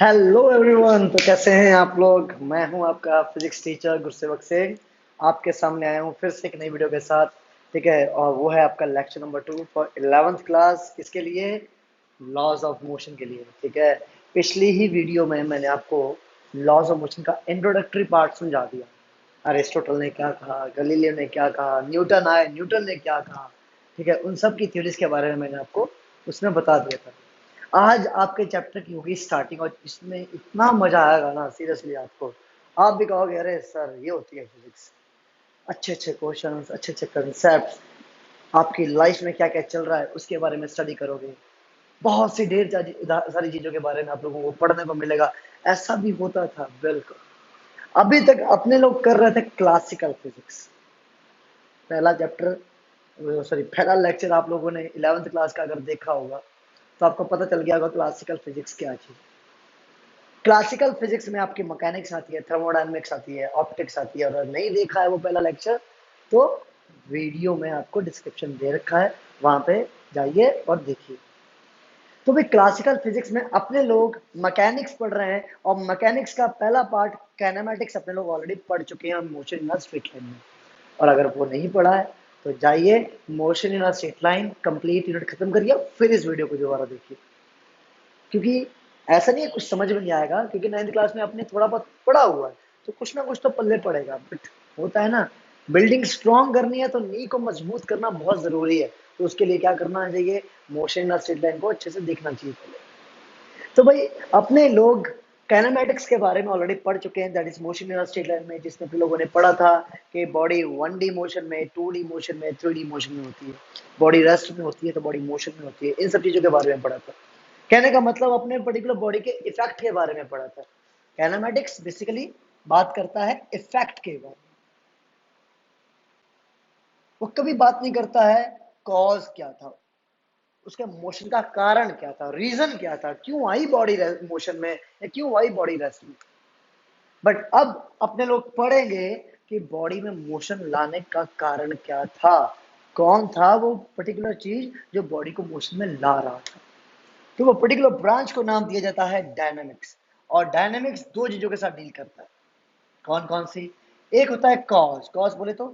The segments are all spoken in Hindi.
Hello everyone. तो कैसे हैं आप लोग। मैं हूं आपका फिजिक्स टीचर गुरसेवक सिंह। आपके सामने आया हूं फिर से एक नई वीडियो के साथ। ठीक है, और वो है आपका lecture number 2 for 11th class. किसके लिए? लॉज ऑफ मोशन के लिए। ठीक है, पिछली ही वीडियो में मैंने आपको लॉज ऑफ मोशन का इंट्रोडक्टरी पार्ट समझा दिया। अरिस्टोटल ने क्या कहा, गलीलियो ने क्या कहा, न्यूटन आए, न्यूटन ने क्या कहा। ठीक है, उन सब की थ्योरीज के बारे में मैंने आपको उसमें बता दिया था। आज आपके चैप्टर की होगी स्टार्टिंग और इसमें इतना मजा आएगा ना, सीरियसली आपको। आप भी कहोगे अरे सर ये होती है फिजिक्स, अच्छे अच्छे क्वेश्चंस, अच्छे अच्छे कंसेप्ट, आपकी लाइफ में क्या क्या चल रहा है उसके बारे में स्टडी करोगे। बहुत सी ढेर सारी चीजों के बारे में आप लोगों को पढ़ने को मिलेगा। ऐसा भी होता था, बिल्कुल। अभी तक अपने लोग कर रहे थे क्लासिकल फिजिक्स। पहला चैप्टर, सॉरी पहला लेक्चर आप लोगों ने 11th क्लास का अगर देखा होगा तो आपको पता चल गया होगा क्लासिकल फिजिक्स क्या चीज। क्लासिकल फिजिक्स में आपकी मैकेनिक्स आती है, थर्मोडायनेमिक्स आती है, ऑप्टिक्स आती है। और अगर नहीं देखा है वो पहला लेक्चर तो वीडियो में आपको डिस्क्रिप्शन दे रखा है, वहां पे जाइए और देखिए। तो भाई क्लासिकल फिजिक्स में अपने लोग मैकेनिक्स पढ़ रहे हैं और मैकेनिक्स का पहला पार्ट काइनेमेटिक्स अपने लोग ऑलरेडी पढ़ चुके हैं, motion in a straight line में। और अगर वो नहीं पढ़ा है तो जाइए motion in a straight line complete unit खत्म करिए, फिर इस वीडियो को दोबारा देखिए। क्योंकि ऐसा नहीं है कुछ समझ में नहीं आएगा, क्योंकि 9th क्लास में आपने थोड़ा बहुत पढ़ा हुआ है तो कुछ ना कुछ तो पल्ले पड़ेगा। बट होता है ना, बिल्डिंग स्ट्रॉन्ग करनी है तो नी को मजबूत करना बहुत जरूरी है। तो उसके लिए क्या करना चाहिए? मोशन और स्ट्रेट लाइन को अच्छे से देखना चाहिए पहले। तो भाई अपने लोग काइनेमैटिक्स के बारे में ऑलरेडी पढ़ चुके हैं, that is motion in straight line में, जिसमें अपने लोगों ने पढ़ा था कि बॉडी 1D मोशन में, 2D मोशन में, 3D मोशन में होती है, बॉडी रेस्ट में होती है तो बॉडी मोशन में होती है। इन सब चीजों के बारे में पढ़ा था। कहने का मतलब अपने पर्टिकुलर बॉडी के इफेक्ट के बारे में पढ़ा था। काइनेमैटिक्स बेसिकली बात करता है इफेक्ट के बारे में। वो कभी बात नहीं करता है कॉज क्या था, उसके मोशन का कारण क्या था, रीजन क्या था, क्यों आई बॉडी मोशन में या क्यों आई बॉडी रेस्ट में। बट अब अपने लोग पढ़ेंगे कि बॉडी में मोशन लाने का कारण क्या था, कौन था वो पर्टिकुलर चीज जो बॉडी को मोशन में ला रहा था। तो वो पर्टिकुलर ब्रांच को नाम दिया जाता है डायनामिक्स। और डायनामिक्स दो चीजों के साथ डील करता है। कौन कौन सी? एक होता है कॉज, कॉज बोले तो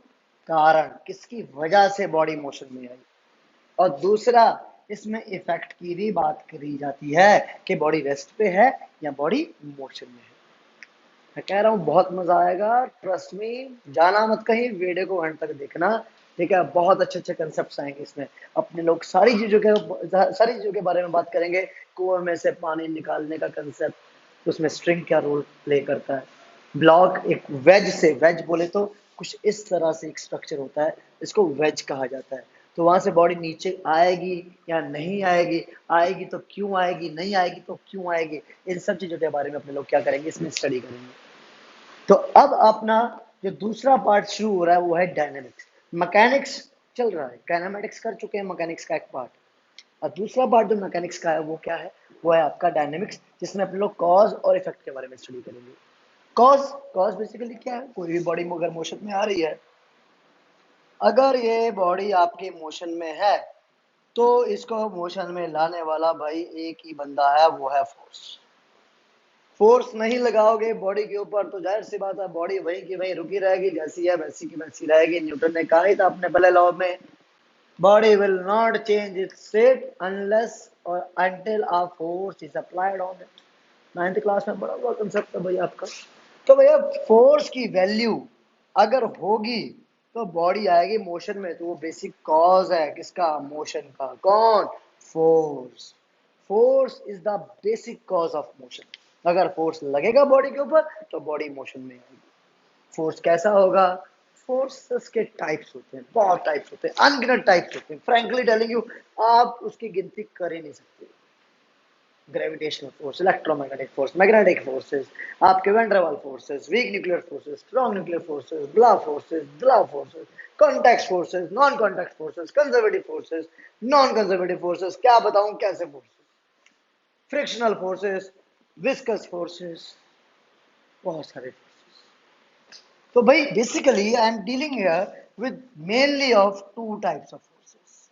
कारण, किसकी वजह से बॉडी मोशन में आई। और दूसरा, इसमें इफेक्ट की भी बात करी जाती है कि बॉडी रेस्ट पे है या बॉडी मोशन में है। मैं कह रहा हूँ बहुत मजा आएगा, ट्रस्ट मी। जाना मत कहीं, वीडियो को एंड तक देखना। ठीक है, बहुत अच्छे अच्छे कंसेप्ट आएंगे इसमें। अपने लोग सारी चीजों के बारे में बात करेंगे। कुएं में से पानी निकालने का कंसेप्ट, उसमें स्ट्रिंग क्या रोल प्ले करता है। ब्लॉक एक वेज से, वेज बोले तो कुछ इस तरह से एक स्ट्रक्चर होता है, इसको वेज कहा जाता है। तो वहां से बॉडी नीचे आएगी या नहीं आएगी, आएगी तो क्यों आएगी, नहीं आएगी तो क्यों आएगी। इन सब चीजों के बारे में अपने लोग क्या करेंगे, इसमें स्टडी करेंगे। तो अब अपना जो दूसरा पार्ट शुरू हो रहा है वो है डायनेमिक्स। मैकेनिक्स चल रहा है, काइनेमेटिक्स कर चुके हैं, मैकेनिक्स का एक पार्ट। और दूसरा पार्ट जो मैकेनिक्स का है वो क्या है? वो है आपका डायनेमिक्स, जिसमें अपन लोग कॉज और इफेक्ट के बारे में स्टडी करेंगे। कॉज, कॉज बेसिकली क्या है? कोई भी बॉडी अगर मोशन में आ रही है, अगर ये बॉडी आपके मोशन में है तो इसको मोशन में लाने वाला भाई एक ही बंदा है, वो है फोर्स। फोर्स नहीं लगाओगे बॉडी के ऊपर तो जाहिर सी बात है बॉडी वहीं की वहीं रुकी रहेगी, जैसी है वैसी की वैसी रहेगी। न्यूटन ने कहा ही था अपने पहले लॉ में, body will not change it's state unless और until a force is applied on it। 9th class में बड़ा हुआ कंसेप्ट है भैया आपका। तो भैया फोर्स की वैल्यू अगर होगी तो बॉडी आएगी मोशन में। तो वो बेसिक कॉज है किसका? मोशन का। कौन? Force. Force is the basic cause of motion. अगर फोर्स लगेगा बॉडी के ऊपर तो बॉडी मोशन में आएगी। फोर्स कैसा होगा? फोर्सेस के टाइप्स होते हैं, बहुत टाइप्स होते हैं, अनगिनत टाइप्स होते हैं। फ्रैंकली टेलिंग यू, आप उसकी गिनती कर ही नहीं सकते। Gravitational force, electromagnetic force, magnetic forces, आपके Van der Waals forces, weak nuclear forces, strong nuclear forces, blah forces, contact forces, non contact forces, conservative forces, non conservative forces, क्या बताऊं कैसे forces, frictional forces, viscous forces, बहुत सारे फोर्सेस। तो भाई basically I am dealing here with mainly of two types of forces.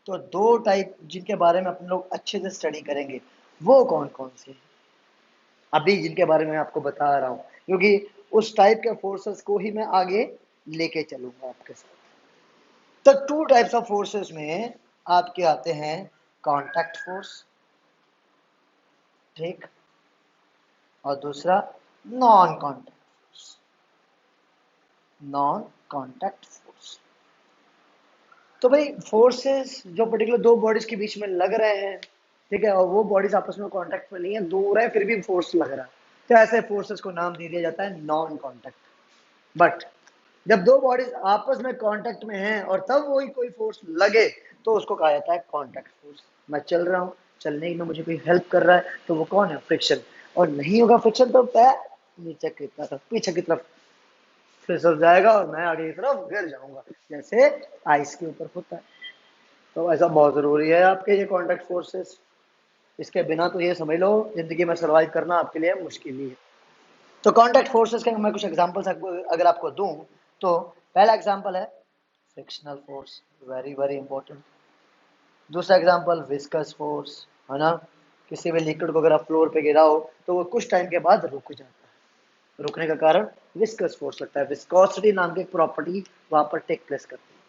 तो दो टाइप जिनके बारे में अपन लोग अच्छे से स्टडी करेंगे, वो कौन कौन से हैं? अभी जिनके बारे में आपको बता रहा हूँ, क्योंकि उस टाइप के फोर्सेस को ही मैं आगे लेके चलूंगा आपके साथ। तो टू टाइप्स ऑफ फोर्सेस में आपके आते हैं कांटेक्ट फोर्स, ठीक, और दूसरा non contact force. Non contact force, तो भाई फोर्सेस जो पर्टिकुलर दो बॉडीज के बीच में लग रहे हैं, ठीक है, और वो बॉडीज आपस में कांटेक्ट में नहीं है, दूर है, फिर भी फोर्स लग रहा है, तो ऐसे फोर्सेस को नाम दे दिया जाता है नॉन कांटेक्ट। बट जब दो बॉडीज आपस में कांटेक्ट में हैं और तब वही कोई फोर्स लगे तो उसको कहा जाता है कांटेक्ट फोर्स। मैं चल रहा हूँ, चलने में मुझे कोई हेल्प कर रहा है, तो वो कौन है? फ्रिक्शन। और नहीं होगा फ्रिक्शन तो पैर नीचे की तरफ, पीछे की तरफ फिसल जाएगा और मैं आगे की तरफ गिर जाऊंगा, जैसे आइस के ऊपर होता है। तो ऐसा बहुत जरूरी है आपके ये कांटेक्ट फोर्सेस, इसके बिना तो ये समझ लो जिंदगी में सर्वाइव करना आपके लिए मुश्किल ही है। तो कांटेक्ट फोर्सेस के मैं कुछ एग्जांपल्स अगर आपको दूं, तो पहला एग्जांपल है frictional force, very very important. दूसरा एग्जांपल विस्कस फोर्स, है ना, किसी भी लिक्विड को अगर आप फ्लोर पे गिराओ तो वो कुछ टाइम के बाद रुक जाता है, रुकने का कारण विस्कस फोर्स लगता है, विस्कोसिटी नाम की एक प्रॉपर्टी वहां पर टेक प्लेस करती है।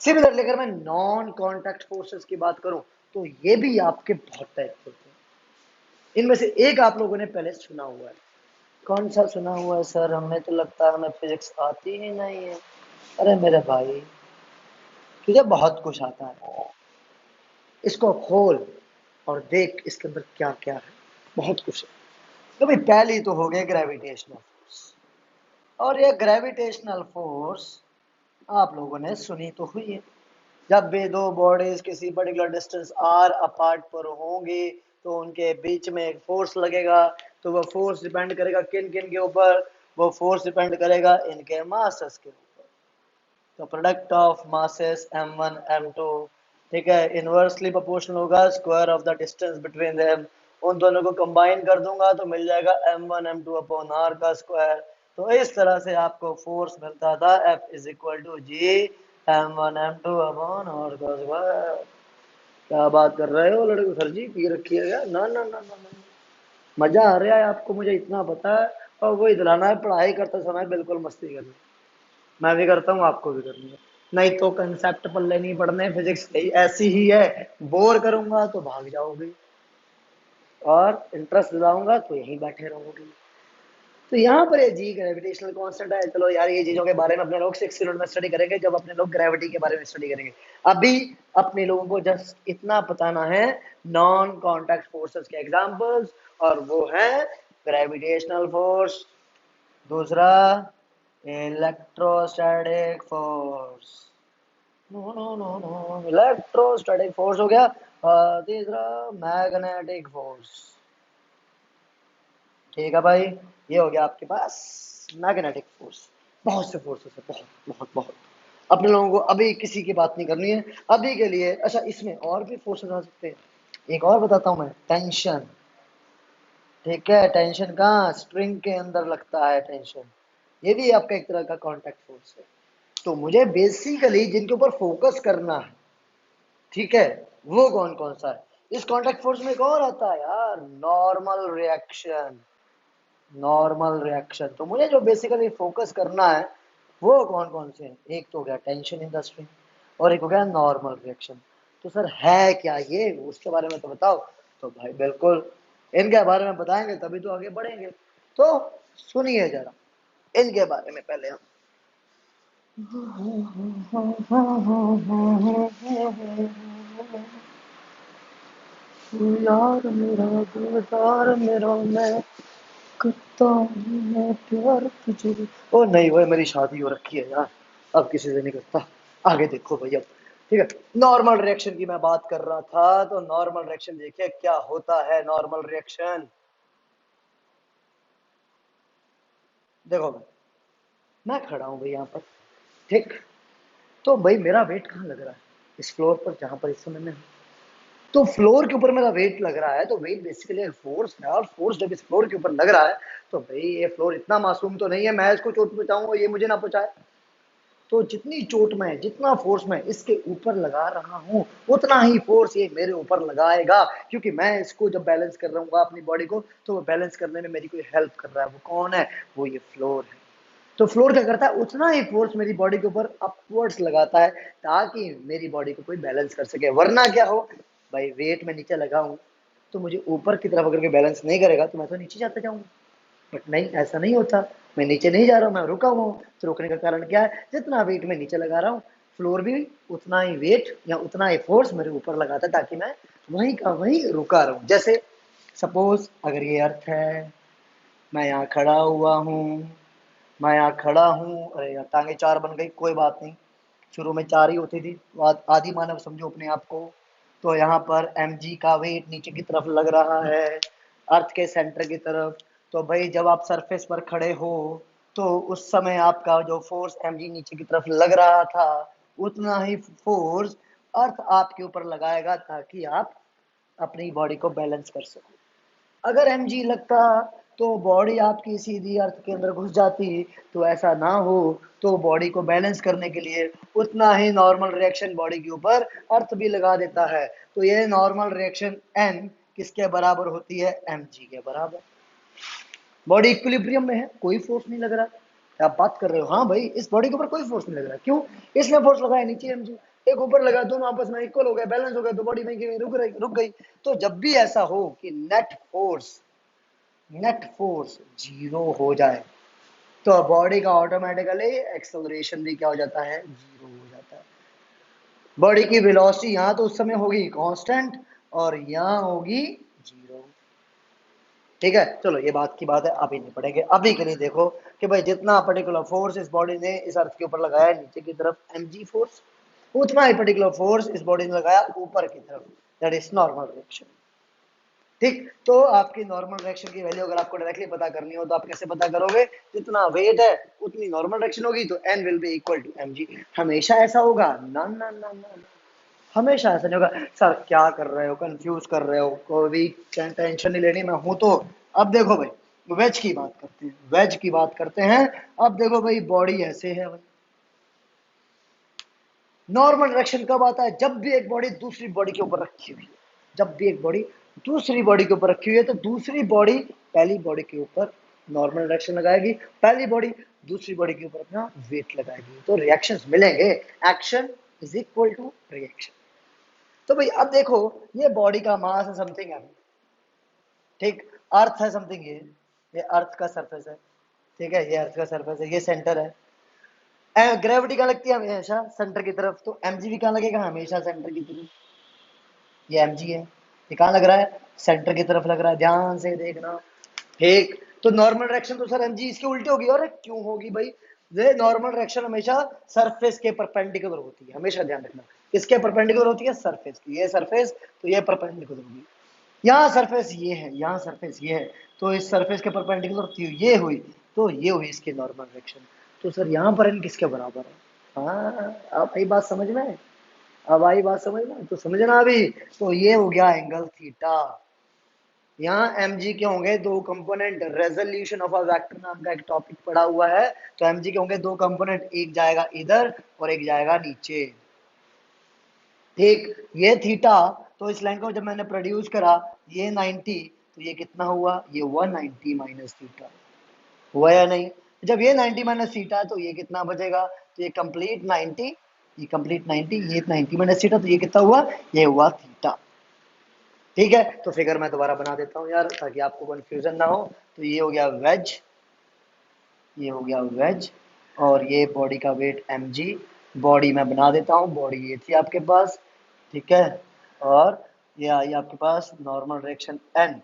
सिमिलरली अगर मैं नॉन कॉन्टैक्ट फोर्सेस की बात करूं, तो ये भी आपके बहुत टाइप के होते हैं। इनमें से एक आप लोगों ने पहले सुना हुआ है। कौन सा सुना हुआ है सर? हमें तो लगता है हमें फिजिक्स आती ही नहीं है। अरे मेरे भाई, तुझे बहुत कुछ आता है, इसको खोल और देख इसके अंदर क्या क्या है, बहुत कुछ है। तो भाई पहली तो हो गई ग्रेविटेशनल फोर्स, और ये ग्रेविटेशनल फोर्स आप लोगों ने सुनी तो हुई है। जब भी दो बॉडीज किसी पर्टिकुलर डिस्टेंस आर अपार्ट पर होंगी तो उनके बीच में एक फोर्स लगेगा, तो वो फोर्स डिपेंड करेगा किन किन के ऊपर? वो फोर्स डिपेंड करेगा इनके मासेस के ऊपर। तो product of masses m1 m2, ठीक है, इनवर्सली प्रोपोर्शनल होगा square of the distance between them. उन दोनों को कंबाइन कर दूंगा तो मिल जाएगा m1 m2 अपॉन r का स्क्वायर। तो इस तरह से आपको फोर्स मिलता था F is equal to G m1 m2 upon r का स्क्वायर। क्या बात कर रहे हो लड़के? सर जी पी रखी है क्या? ना ना ना ना ना, मजा आ रहा है आपको, मुझे इतना पता है। और वो इधराना है पढ़ाई करते समय बिल्कुल मस्ती करनी, मैं भी करता हूँ, आपको भी करनी है। नहीं तो कंसेप्ट पल्ले नहीं पढ़ने, फिजिक्स ऐसी ही है, बोर करूंगा तो भाग जाओगे और इंटरेस्ट दिलाऊंगा तो यहीं बैठे रहोगे। तो यहाँ पर ये जी ग्रेविटेशनल कांस्टेंट है। चलो यार, ये चीजों के बारे में अपने लोग 6 यूनिट में स्टडी करेंगे, जब अपने लोग ग्रेविटी के बारे में स्टडी करेंगे। अभी अपने लोगों को जस्ट इतना बताना है नॉन कॉन्टैक्ट फोर्सेस के एग्जांपल्स, और वो है ग्रेविटेशनल फोर्स, दूसरा electrostatic force, no no no no, electrostatic force हो गया, और तीसरा मैग्नेटिक फोर्स। ठीक है भाई, ये हो गया आपके पास मैग्नेटिक फोर्स। बहुत से फोर्सेस है, बहुत बहुत बहुत। अपने लोगों को अभी किसी की बात नहीं करनी है अभी के लिए। अच्छा, इसमें और भी फोर्सेस आ सकते हैं, एक और बताता हूँ मैं, टेंशन। ठीक है, टेंशन कहाँ? स्ट्रिंग के अंदर लगता है टेंशन, ये भी आपका एक तरह का कॉन्टैक्ट फोर्स है। तो मुझे बेसिकली जिनके ऊपर फोकस करना है, ठीक है, वो कौन कौन सा है? इस कॉन्टैक्ट फोर्स में कौन आता है यार? Normal reaction. नॉर्मल रिएक्शन, तो मुझे जो बेसिकली फोकस करना है वो कौन कौन से हैं? एक तो हो गया टेंशन इन द स्ट्रिंग, और एक हो गया नॉर्मल रिएक्शन। तो सर है क्या ये, उसके बारे में तो बताओ। तो भाई बिल्कुल, इनके बारे में बताएंगे तभी तो आगे बढ़ेंगे। तो सुनिए जरा इनके बारे में पहले हम। यार मेरा दिलदार मेरा, मैं करता हूँ मैं प्यार तुझे। ओ नहीं, वो मेरी शादी हो रखी है यार, अब किसी से नहीं करता। आगे देखो भैया, ठीक है। नॉर्मल रिएक्शन की मैं बात कर रहा था, तो नॉर्मल रिएक्शन देखिए क्या होता है। नॉर्मल रिएक्शन देखो भाई, मैं खड़ा हूँ भाई यहाँ पर, ठीक, तो भाई मेरा वेट कहाँ लग रहा है? इस फ्लोर पर जहां पर इस समय मैं हूँ। तो फ्लोर के ऊपर मेरा वेट लग रहा है, तो वेट बेसिकली एक फोर्स है, और फोर्स जब इस फ्लोर के ऊपर लग रहा है तो भाई ये फ्लोर इतना मासूम तो नहीं है मैं इसको चोट पहुंचाऊं और ये मुझे ना पहुंचाए। तो जितनी चोट में, जितना फोर्स मैं इसके ऊपर लगा रहा हूं, उतना ही फोर्स ये मेरे ऊपर लगाएगा, क्योंकि मैं इसको जब बैलेंस कर रहा हूँ अपनी बॉडी को, तो वो बैलेंस करने में मेरी कोई हेल्प कर रहा है। वो कौन है? वो ये फ्लोर है। तो फ्लोर क्या करता है? उतना ही फोर्स मेरी बॉडी के ऊपर अपवर्ड्स लगाता है, ताकि मेरी बॉडी को कोई बैलेंस कर सके। वरना क्या हो भाई, वेट में नीचे लगाऊं तो मुझे ऊपर की तरफ अगर कोई बैलेंस नहीं करेगा तो मैं तो नीचे जाता जाऊंगा। बट नहीं, ऐसा नहीं होता। मैं नीचे नहीं जा रहा हूँ, मैं रुका हुआ हूँ। तो रुकने का कारण क्या है? जितना वेट मैं नीचे लगा रहा हूँ, फ्लोर भी उतना ही वेट या उतना ही फोर्स मेरे ऊपर लगाता है, ताकि मैं वहीं का वहीं रुका रहूं। जैसे सपोज अगर ये अर्थ है, मैं यहाँ खड़ा हुआ हूँ, मैं यहाँ खड़ा हूँ, अरे यार टांगे चार बन गई, कोई बात नहीं। शुरू में चार ही होती थी, तो आदि मानव समझो अपने आप को। तो यहाँ पर mg का वेट नीचे की तरफ लग रहा है, अर्थ के सेंटर की तरफ। तो भाई जब आप सरफेस पर खड़े हो, तो उस समय आपका जो फोर्स mg नीचे की तरफ लग रहा था, उतना ही फोर्स अर्थ आपके ऊपर लगाएगा, ताकि आप अपनी बॉडी को बैलेंस कर सको। अगर mg लगता तो बॉडी आपकी सीधी अर्थ के अंदर घुस जाती। तो ऐसा ना हो, तो बॉडी को बैलेंस करने के लिए उतना ही नॉर्मल रिएक्शन बॉडी के ऊपर अर्थ भी लगा देता है। तो ये नॉर्मल रिएक्शन n किसके बराबर होती है? mg के बराबर। बॉडी इक्विलिब्रियम में है, कोई फोर्स नहीं लग रहा। आप बात कर रहे हो, हाँ भाई इस बॉडी के ऊपर कोई फोर्स नहीं लग रहा। क्यों? इसने फोर्स लगाया नीचे mg, एक ऊपर लगा, दोनों आपस में इक्वल हो गए, बैलेंस हो गए, तो बॉडी वहीं की वहीं रुक गई। तो जब भी ऐसा हो कि नेट फोर्स जीरो हो जाए, तो बॉडी का ऑटोमेटिकली एक्सेलरेशन भी क्या हो जाता है? जीरो हो जाता है। बॉडी की वेलोसिटी यहाँ तो उस समय होगी कांस्टेंट, और यहाँ होगी जीरो। ठीक है, चलो ये बात की बात है, अभी नहीं पढ़ेंगे। अभी के लिए देखो कि भाई जितना पर्टिकुलर फोर्स इस बॉडी ने इस अर्थ के ऊपर लगाया नीचे की तरफ mg फोर्स, उतना ही पर्टिकुलर फोर्स इस बॉडी ने लगाया ऊपर की तरफ, दैट इज नॉर्मल रिएक्शन। ठीक, तो आपकी नॉर्मल रिएक्शन की वैल्यू अगर आपको डायरेक्टली पता करनी हो, तो आप कैसे पता करोगे? जितना वेट है उतनी नॉर्मल रिएक्शन होगी, तो n will be equal to mg। हमेशा ऐसा होगा? ना ना ना ना, हमेशा ऐसा नहीं होगा। सर क्या कर रहे हो, कंफ्यूज कर रहे हो, कोई भी टेंशन नहीं लेनी, मैं हूं तो। अब देखो भाई, वेज की बात करते हैं, वेज की बात करते हैं। अब देखो भाई, बॉडी ऐसे है भाई। नॉर्मल रिएक्शन कब आता है? जब भी एक बॉडी दूसरी बॉडी के ऊपर रखी हुई है। जब भी एक बॉडी दूसरी बॉडी के ऊपर रखी हुई है, तो दूसरी बॉडी पहली बॉडी के ऊपर नॉर्मल रिएक्शन लगाएगी, पहली बॉडी दूसरी बॉडी के ऊपर अपना वेट लगाएगी, तो रिएक्शंस मिलेंगे। Action is equal to reaction. तो भाई अब देखो, ये बॉडी का मास है समथिंग है, ठीक। अर्थ है समथिंग, ये अर्थ का सरफेस है, ठीक है, ये अर्थ का सरफेस है, ये सेंटर है। ग्रेविटी कहाँ लगती है? हमेशा सेंटर की तरफ। तो mg भी कहाँ लगेगा? हमेशा सेंटर की तरफ। ये mg है, ये कहाँ लग रहा है? सेंटर की तरफ लग रहा है, ध्यान से देखना। ठीक, तो नॉर्मल डायरेक्शन तो सर mg इसके उल्टी होगी। और क्यों होगी भाई? ये नॉर्मल डायरेक्शन हमेशा सरफेस के परपेंडिकुलर होती है, हमेशा ध्यान रखना। किसके परपेंडिकुलर होती है? सरफेस की। ये सरफेस, तो ये परपेंडिकुलर होगी। यहाँ सरफेस ये है, यहाँ सरफेस ये है, तो इस सरफेस के परपेंडिकुलर ये हुई, तो ये हुई इसकी नॉर्मल डायरेक्शन। तो सर यहाँ पर n किसके बराबर है? हाँ, अब आई बात समझ में? अब आई बात समझ में? तो समझना अभी। तो ये हो गया एंगल थीटा। यहाँ mg के होंगे दो component, resolution of a vector नाम का एक टॉपिक पढ़ा हुआ है। तो mg के होंगे दो कंपोनेंट, एक जाएगा इधर और एक जाएगा नीचे। ठीक, ये थीटा, तो इस लाइन को जब मैंने प्रोड्यूस करा, ये 90, तो ये कितना हुआ? ये 190 माइनस थीटा हुआ या नहीं? जब ये 90 माइनस थीटा, तो ये कितना बचेगा? तो ये कंप्लीट 90, ये कंप्लीट 90, ये 90 माइनस थीटा, तो ये कितना हुआ? ये हुआ थीटा। ठीक है, तो फिगर मैं दोबारा बना देता हूँ यार, ताकि आपको कंफ्यूजन ना हो। तो ये हो गया वेज, ये हो गया वेज, और ये बॉडी का वेट mg। बॉडी मैं बना देता हूँ, बॉडी ये थी आपके पास, ठीक है। और ये आई आपके पास नॉर्मल डायरेक्शन n।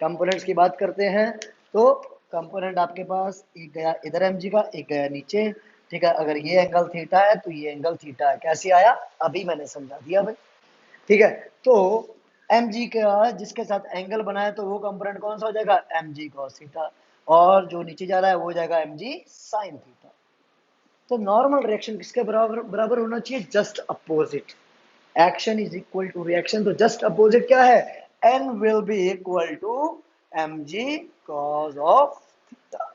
कंपोनेंट्स की बात करते हैं, तो कंपोनेंट आपके पास एक गया इधर mg का, एक गया नीचे, ठीक है। अगर ये एंगल थीटा है, तो ये एंगल थीटा है। कैसे आया? अभी मैंने समझा दिया भाई, ठीक है। तो mg का जिसके साथ एंगल बना है, तो वो कंपोनेंट कौन सा हो जाएगा? mg cos theta. और जो नीचे जा रहा है वो हो जाएगा mg sin थीटा। तो नॉर्मल रिएक्शन किसके बराबर बराबर होना चाहिए? Just opposite. Action is equal to reaction, तो जस्ट अपोजिट क्या है? n will be equal to mg cos of थीटा।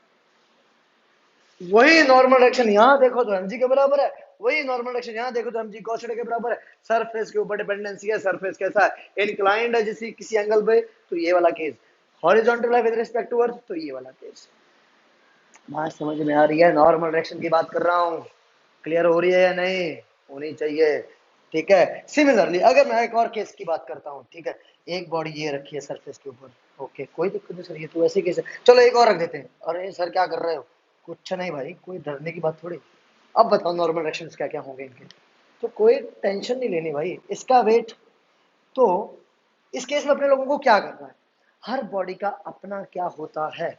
वही नॉर्मल डायरेक्शन यहाँ देखो तो mg के बराबर है, वही नॉर्मल डायरेक्शन यहाँ देखो तो mg cos थीटा के बराबर है। सरफेस के ऊपर डिपेंडेंसी है, सरफेस कैसा है, इंक्लाइंड है जिसी किसी एंगल पे, तो ये वाला केस। हॉरिजॉन्टल है विद रिस्पेक्ट टू अर्थ, तो ये वाला केस। बात समझ में आ रही है? नॉर्मल डायरेक्शन की बात कर रहा हूँ, क्लियर हो रही है या नहीं? होनी चाहिए। ठीक है। सिमिलरली अगर मैं एक और केस की बात करता हूँ, ठीक है, एक बॉडी ये रखी है सरफेस के ऊपर, ओके, कोई दिक्कत नहीं सर, ये तो ऐसे केस है। चलो एक और रख देते हैं। अरे सर क्या कर रहे हो? कुछ नहीं भाई, कोई डरने की बात थोड़ी। अब बताओ नॉर्मल डायरेक्शंस क्या क्या होंगे इनके। तो कोई टेंशन नहीं लेनी भाई, इसका वेट। तो इस केस में अपने लोगों को क्या करना है, हर बॉडी का अपना क्या होता है,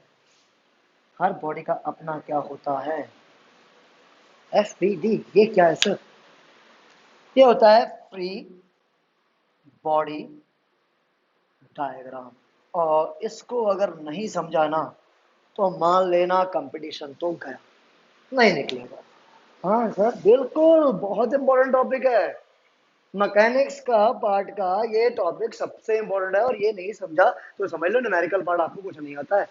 हर बॉडी का अपना क्या होता है। FBD ये क्या है सर? ये होता है फ्री बॉडी डायग्राम। और इसको अगर नहीं समझा ना, तो मान लेना कंपटीशन तो गया, नहीं निकलेगा। हाँ सर बिल्कुल, बहुत इंपॉर्टेंट टॉपिक है। मैकेनिक्स का पार्ट का ये टॉपिक सबसे इंपॉर्टेंट है, और ये नहीं समझा तो समझ लो न्यूमेरिकल पार्ट आपको कुछ नहीं आता है।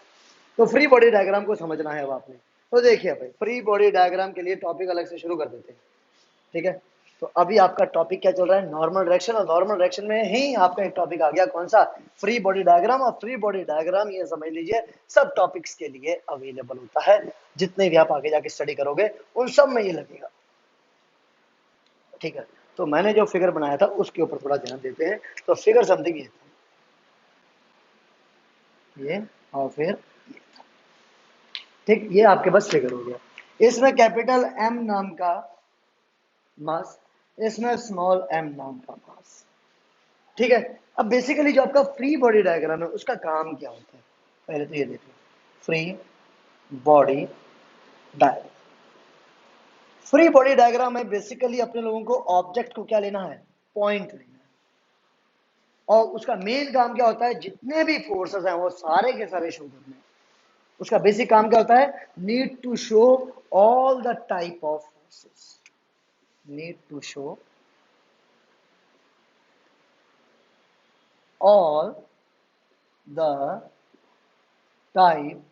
तो फ्री बॉडी डायग्राम को समझना है अब आपने। तो देखिए भाई, फ्री बॉडी डायग्राम के लिए टॉपिक अलग से शुरू कर देते हैं। ठीक है। तो अभी आपका टॉपिक क्या चल रहा है, नॉर्मल डायरेक्शन। और नॉर्मल डायरेक्शन में ही आपका एक टॉपिक आ गया, कौन सा? Free body diagram. और फ्री बॉडी डायग्राम ये समझ लीजिए सब टॉपिक्स के लिए अवेलेबल होता है, जितने भी आप आगे जाके स्टडी करोगे उन सब में ये लगेगा। ठीक है। तो मैंने जो फिगर बनाया था उसके ऊपर थोड़ा ध्यान देते हैं। तो फिगर समथिंग ये और फिर ये। ठीक, ये आपके पास फिगर हो गया। इसमें कैपिटल एम नाम का मास, इसमें स्मॉल एम नाम का मास। ठीक है। अब बेसिकली जो आपका फ्री बॉडी डायग्राम है उसका काम क्या होता है, पहले तो ये देखो, free body diagram. Free body diagram में बेसिकली अपने लोगों को ऑब्जेक्ट को क्या लेना है, पॉइंट लेना है। और उसका मेन काम क्या होता है, जितने भी फोर्सेस हैं वो सारे के सारे शो करने हैं। उसका बेसिक काम क्या होता है, need to show all the type of forces, need to show all the type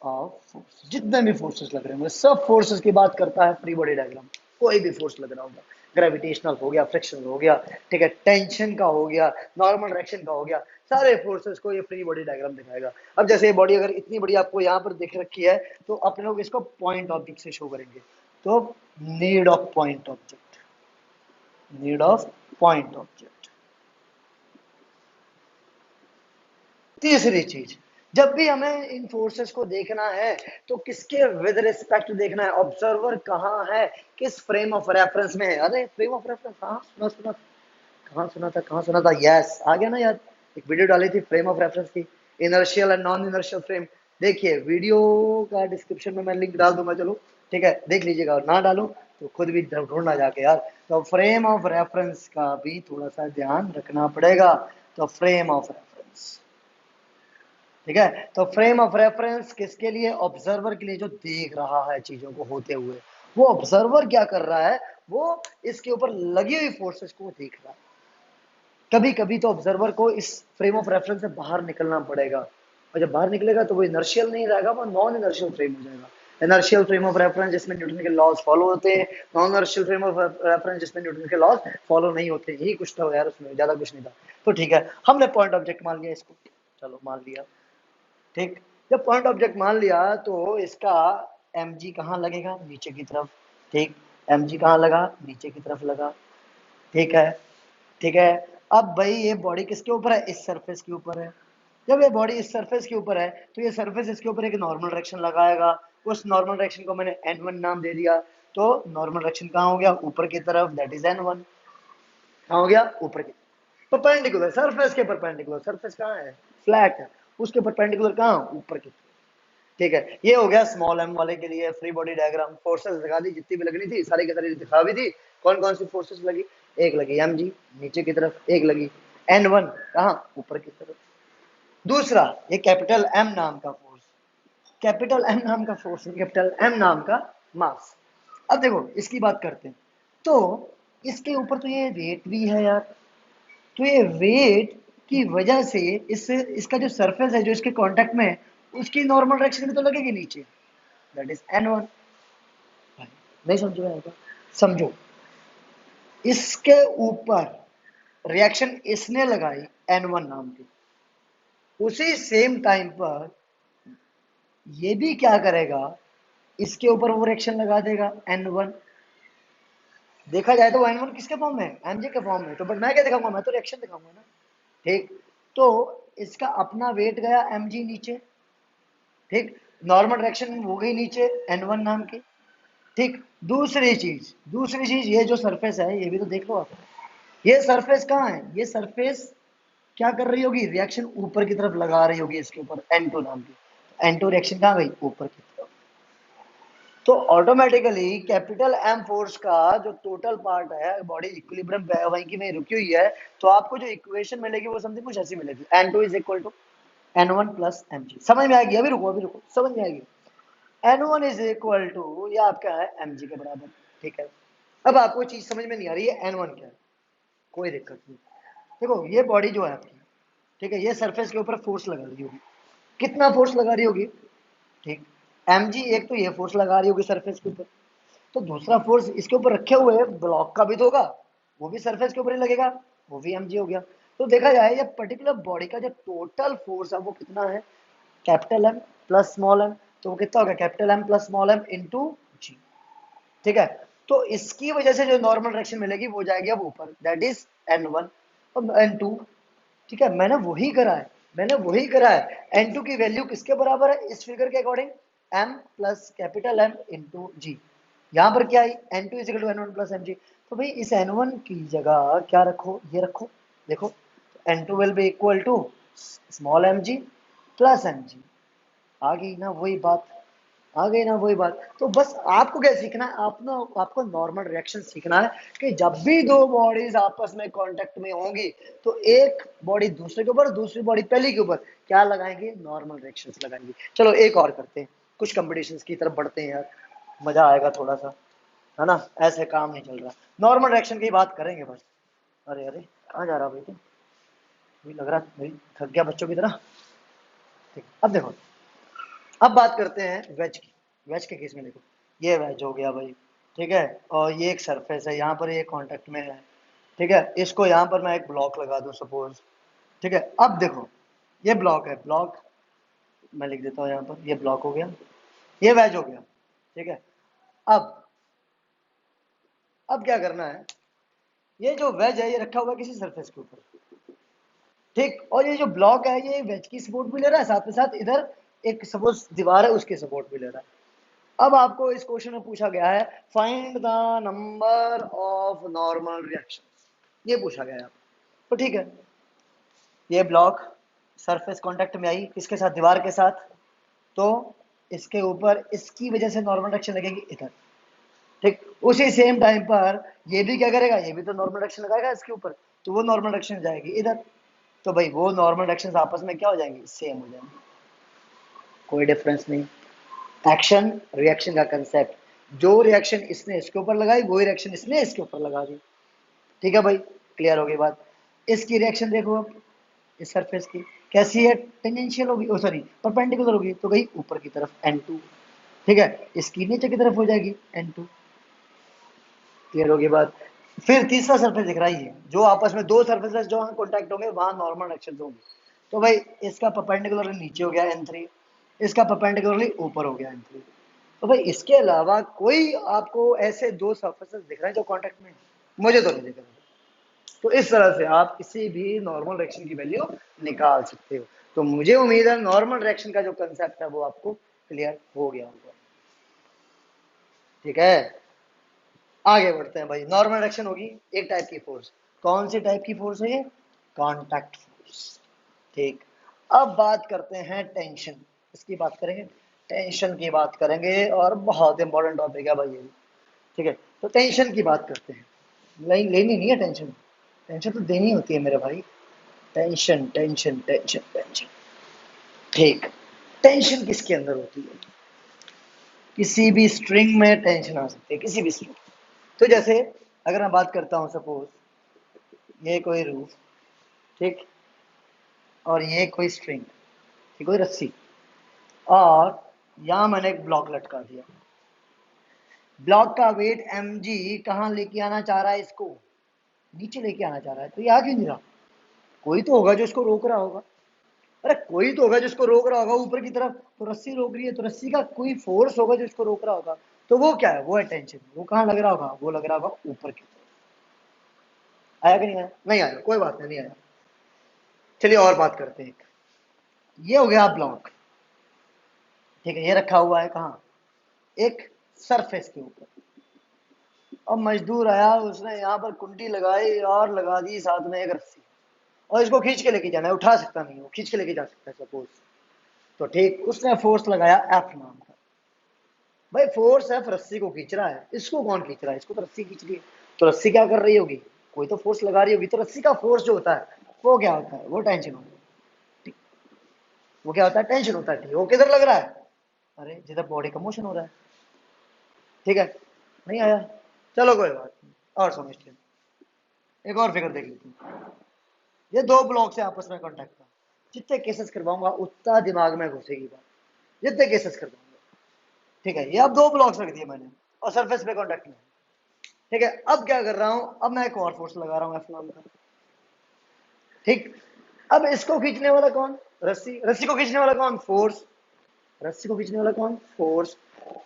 of force. जितने भी फोर्सेस लग रहे होंगे सब फोर्सेस की बात करता है फ्री बॉडी डायग्राम। कोई भी फोर्स लग रहा होगा, ग्रेविटेशनल हो गया, फ्रिक्शन हो गया, ठीक है, टेंशन का हो गया, नॉर्मल डायरेक्शन का हो गया, सारे फोर्सेस को ये फ्री बॉडी डायग्राम दिखाएगा। अब जैसे ये बॉडी अगर इतनी बड़ी आपको यहाँ पर दिख रखी है, तो अपने लोग इसको पॉइंट ऑब्जेक्ट से शो करेंगे। तो need of point object, need of point object. तीसरी चीज, जब भी हमें इन फोर्सेस को देखना है तो किसके विद रिस्पेक्ट देखना है, ऑब्जर्वर कहाँ है, किस फ्रेम ऑफ रेफरेंस में है। अरे फ्रेम ऑफ रेफरेंस, हाँ सुना सुना, कहाँ सुना था, कहाँ सुना था, यस आ गया ना याद। एक वीडियो डाली थी फ्रेम ऑफ रेफरेंस की, inertial and non inertial frame. देखिए वीडियो का डिस्क्रिप्शन में मैं लिंक डाल दूंगा, चलो ठीक है देख लीजिएगा, और ना डालूं तो खुद भी ढूंढना जाके यार। तो फ्रेम ऑफ रेफरेंस का भी थोड़ा सा ध्यान रखना पड़ेगा। तो फ्रेम ऑफ रेफरेंस, ठीक है। तो फ्रेम ऑफ रेफरेंस किसके लिए, ऑब्जर्वर के लिए, जो देख रहा है चीजों को होते हुए। वो ऑब्जर्वर क्या कर रहा है, वो इसके ऊपर लगी हुई फोर्सेस को देख रहा है। कभी कभी तो ऑब्जर्वर को इस फ्रेम ऑफ रेफरेंस से बाहर निकलना पड़ेगा, और जब बाहर निकलेगा तो वो इनर्शियल नहीं रहेगा, वो नॉन इनर्शियल फ्रेम हो जाएगा। इनर्शियल फ्रेम ऑफ रेफरेंस जिसमें न्यूटन के लॉज फॉलो होते हैं, non inertial frame of reference जिसमें न्यूटन के लॉज फॉलो नहीं होते। यही कुछ था यार, उसमें ज्यादा कुछ नहीं था। तो ठीक है, हमने पॉइंट ऑब्जेक्ट मान लिया इसको, चलो मान लिया। ठीक, जब पॉइंट ऑब्जेक्ट मान लिया तो इसका mg कहाँ लगेगा, नीचे की तरफ। ठीक, mg कहाँ लगा, नीचे की तरफ लगा। ठीक है। ठीक है। अब भाई ये बॉडी किसके ऊपर है, इस सरफेस के ऊपर है। जब ये बॉडी इस सरफेस के ऊपर है तो ये सरफेस इसके ऊपर एक नॉर्मल डायरेक्शन लगाएगा। उस नॉर्मल डायरेक्शन को मैंने n1 नाम दे दिया। तो नॉर्मल डायरेक्शन कहाँ हो गया, ऊपर की तरफ, दैट इज n1। कहाँ हो गया, ऊपर की परपेंडिकुलर, सरफेस के परपेंडिकुलर। सरफेस कहाँ है, फ्लैट है, उसके परपेंडिकुलर कहाँ, ऊपर की। ठीक है, ये हो गया स्मॉल एम वाले के लिए फ्री बॉडी डायग्राम। फोर्सेस दिखा दी, जितनी भी लगनी थी सारी की सारी दिखा भी दी। कौन कौन सी फोर्सेस लगी, एक लगी mg नीचे की तरफ, एक लगी n1 कहाँ, ऊपर की तरफ। दूसरा ये कैपिटल एम नाम का फोर्स, कैपिटल एम नाम का फोर्स, कैपिटल एम नाम का मास। अब देखो इसकी बात करते हैं। तो इसके ऊपर तो ये वेट भी है यार। तो ये वेट की वजह से इससे इसका जो सरफेस है जो इसके कांटेक्ट में है, उसकी नॉर्मल डायरेक्शन में तो लगेगी नीचे। That is N1। नहीं समझो? समझो, इसके ऊपर रिएक्शन इसने लगाई N1 नाम की, उसी सेम टाइम पर ये भी क्या करेगा, इसके ऊपर वो रिएक्शन लगा देगा N1। देखा जाए तो वो N1 किसके फॉर्म में है, Mg के फॉर्म में, तो बट मैं क्या दिखाऊंगा, मैं तो रिएक्शन दिखाऊंगा ना। ठीक, तो इसका अपना वेट गया Mg नीचे, ठीक, नॉर्मल रिएक्शन हो गई नीचे N1 नाम की। ठीक, दूसरी चीज ये जो सरफेस है ये भी तो देख लो आप, ये सरफेस कहाँ है, ये सरफेस क्या कर रही होगी, रिएक्शन ऊपर की तरफ लगा रही होगी इसके ऊपर N2 नाम की। N2 रिएक्शन कहाँ गई, ऊपर की तरफ। तो ऑटोमेटिकली कैपिटल एम फोर्स का जो टोटल पार्ट है, बॉडी इक्विलिब्रियम वहीं की वहीं रुकी हुई है, तो आपको जो इक्वेशन मिलेगी वो समथिंग कुछ ऐसी मिलेगी, N2 is equal to N1 plus Mg। समझ में आएगी, अभी रुको समझ में आएगी। N1 इज इक्वल टू ये आपका है Mg के बराबर। ठीक है, अब आपको चीज समझ में नहीं आ रही है N1 क्या है, कोई दिक्कत नहीं। देखो ये बॉडी जो है आपकी, ठीक है, ये सरफेस के ऊपर फोर्स लगा रही होगी, कितना फोर्स लगा रही होगी, ठीक, Mg एक तो ये फोर्स लगा रही होगी सरफेस के ऊपर, तो दूसरा फोर्स इसके ऊपर रखे हुए ब्लॉक का भी तो होगा, वो भी सरफेस के ऊपर ही लगेगा, वो भी Mg हो गया। तो देखा जाए ये पर्टिकुलर बॉडी का जो टोटल फोर्स है वो कितना है, capital M plus small m, तो वो कितना होगा, capital M plus small m into g. ठीक है, तो इसकी वजह से जो नॉर्मल डायरेक्शन मिलेगी वो जाएगी अब ऊपर, दैट इज N1 और N2। ठीक है, मैंने वही करा है। N2 की वैल्यू किसके बराबर है इस फिगर के according, M plus capital M into g. यहाँ पर क्या आई, N2 is equal to N1 plus Mg। तो भाई इस N1 की जगह क्या रखो, ये रखो, देखो N2 will be equal to small mg plus mg। आ गई ना वही बात, आ गई ना वही बात। तो बस आपको क्या सीखना है, आपको नॉर्मल रिएक्शन सीखना है कि जब भी दो बॉडीज आपस में कांटेक्ट में होंगी तो एक बॉडी दूसरे के ऊपर, दूसरी बॉडी पहली के ऊपर क्या लगाएंगे, नॉर्मल रिएक्शंस लगाएंगे। चलो एक और करते हैं, कुछ कंपटीशंस की तरफ बढ़ते हैं यार, मजा आएगा थोड़ा सा, है ना, ऐसे काम नहीं चल रहा, नॉर्मल रिएक्शन की बात करेंगे बस। अरे अरे कहाँ जा रहा भाई तुम, मुझे लग रहा भाई थक गया बच्चों की तरह। ठीक, अब देखो, अब बात करते हैं वेज की। वेज के केस में देखो, ये वेज हो गया भाई, ठीक है, और ये एक सरफेस है, यहाँ पर ये कांटेक्ट में है, ठीक है, इसको यहाँ पर मैं एक ब्लॉक लगा दूं सपोज। ठीक है, अब देखो ये ब्लॉक है, ब्लॉक मैं लिख देता हूँ यहाँ पर, ये ब्लॉक हो गया, ये वेज हो गया। ठीक है, अब अब क्या करना है, ये जो वेज है ये रखा हुआ है किसी सरफेस के ऊपर, ठीक, और ये जो ब्लॉक है ये वेज की सपोर्ट भी ले रहा है, साथ में साथ इधर एक सपोज दीवार है उसकी सपोर्ट भी ले रहा है। अब आपको इस क्वेश्चन में पूछा गया है find the number of normal reactions, ये पूछा गया है आपको। तो ठीक है, ये ब्लॉक सरफेस कांटेक्ट में आई किसके साथ, दीवार के साथ, तो इसके ऊपर इसकी वजह से नॉर्मल रिएक्शन लगेगी इधर। ठीक, उसी सेम टाइम पर ये भी क्या करेगा, ये भी तो नॉर्मल रिएक्शन लगाएगा इसके ऊपर, तो वो नॉर्मल रिएक्शन जाएगी इधर। तो भाई वो नॉर्मल रिएक्शंस आपस में क्या हो जाएंगी, सेम हो जाएंगी, कोई डिफरेंस नहीं। एक्शन रिएक्शन का कंसेप्ट, जो रिएक्शन इसने इसके ऊपर लगाई वही रिएक्शन इसने इसके ऊपर लगा दी। ठीक है भाई, क्लियर हो गई बात। इसकी रिएक्शन देखो अब, इस सरफेस की कैसी है, टेंजेंशियल होगी, ओ सॉरी परपेंडिकुलर होगी, तो गई ऊपर की तरफ N2। ठीक है, इसकी नीचे की तरफ हो जाएगी N2। क्लियर होगी बात। फिर तीसरा सरफेस दिख रहा है, जो आपस में दो सरफेसेस जो कॉन्टैक्ट होंगे वहां नॉर्मल रिएक्शन होंगे। तो भाई इसका परपेंडिकुलरली नीचे हो गया N3, इसका परपेंडिकुलरली ऊपर हो गया N3। तो भाई इसके अलावा कोई आपको ऐसे दो सरफेसेस दिख रहे हैं जो कांटेक्ट में हैं? मुझे तो नहीं दिख रहा। तो इस तरह से आप किसी भी नॉर्मल रिएक्शन की वैल्यू निकाल सकते हो। तो मुझे उम्मीद है नॉर्मल रिएक्शन का जो कंसेप्ट है वो आपको क्लियर हो गया होगा। ठीक है, आगे बढ़ते हैं भाई। नॉर्मल रिएक्शन होगी एक टाइप की फोर्स, कौन सी टाइप की फोर्स है ये, कांटेक्ट फोर्स। ठीक, अब बात करते हैं टेंशन, इसकी बात करेंगे, टेंशन की बात करेंगे, और बहुत इंपॉर्टेंट टॉपिक है भाई ये। ठीक है, तो टेंशन की बात करते हैं, लेनी नहीं है टेंशन, टेंशन तो देनी होती है मेरे भाई, टेंशन टेंशन टेंशन टेंशन। ठीक, टेंशन किसके अंदर होती है, किसी भी स्ट्रिंग में टेंशन आ सकती है, किसी भी स्ट्रिंग। तो जैसे अगर मैं बात करता हूं सपोज ये कोई रूफ, ठीक, और ये कोई स्ट्रिंग, ये कोई रस्सी, और यहां मैंने एक ब्लॉक लटका दिया, ब्लॉक का वेट mg कहां लेके आना चाह रहा है, इसको नीचे लेके आना चाह रहा है, तो ये आ क्यों नहीं रहा? कोई तो होगा जो इसको रोक रहा होगा। अरे कोई तो होगा जिसको रोक रहा होगा ऊपर की तरफ, तो रस्सी रोक रही है, तो रस्सी का कोई फोर्स होगा जो इसको रोक रहा होगा। तो वो क्या है? वो है टेंशन। वो कहाँ लग रहा होगा? वो लग रहा होगा ऊपर की तरफ। आया कि नहीं आया? नहीं आया, कोई बात नहीं, नहीं आया। चलिए और बात करते हैं। ये हो गया ब्लॉक, ठीक है, ये रखा हुआ है कहाँ? एक सरफेस के ऊपर। अब मजदूर आया, उसने यहाँ पर कुंडी लगाई और लगा दी साथ में एक रस्सी, और इसको खींच के लेके जाना है, उठा सकता नहीं, वो खींच के लेके जा सकता है सपोज। तो ठीक, उसने फोर्स लगाया एफ नाम का। भाई फोर्स एफ रस्सी को खींच रहा है, इसको कौन खींच रहा है? इसको तो रस्सी खींच रही है। तो रस्सी क्या कर रही होगी? कोई तो फोर्स लगा रही होगी। तो रस्सी का फोर्स जो होता है वो क्या होता है? वो टेंशन होता है। ठीक, वो क्या होता है? टेंशन होता है। ठीक, वो किधर लग रहा है? अरे जिधर बॉडी का मोशन हो रहा है। ठीक है, नहीं आया, चलो कोई बात नहीं, और समझते हैं। एक और फिगर देख लेते हैं। ये दो ब्लॉक से आपस में कॉन्टेक्ट था। जितने केसेस करवाऊंगा उतना दिमाग में घुसेगी बात, जितने केसेस करवाऊंगा। ठीक है, ये अब दो ब्लॉक्स रख दिए मैंने और सरफेस पे कॉन्टेक्ट में। ठीक है, अब क्या कर रहा हूं? अब मैं एक और फोर्स लगा रहा हूं एफ नाम का। ठीक, अब इसको खींचने वाला कौन? रस्सी। रस्सी को खींचने वाला कौन? फोर्स। रस्सी को खींचने वाला कौन? फोर्स।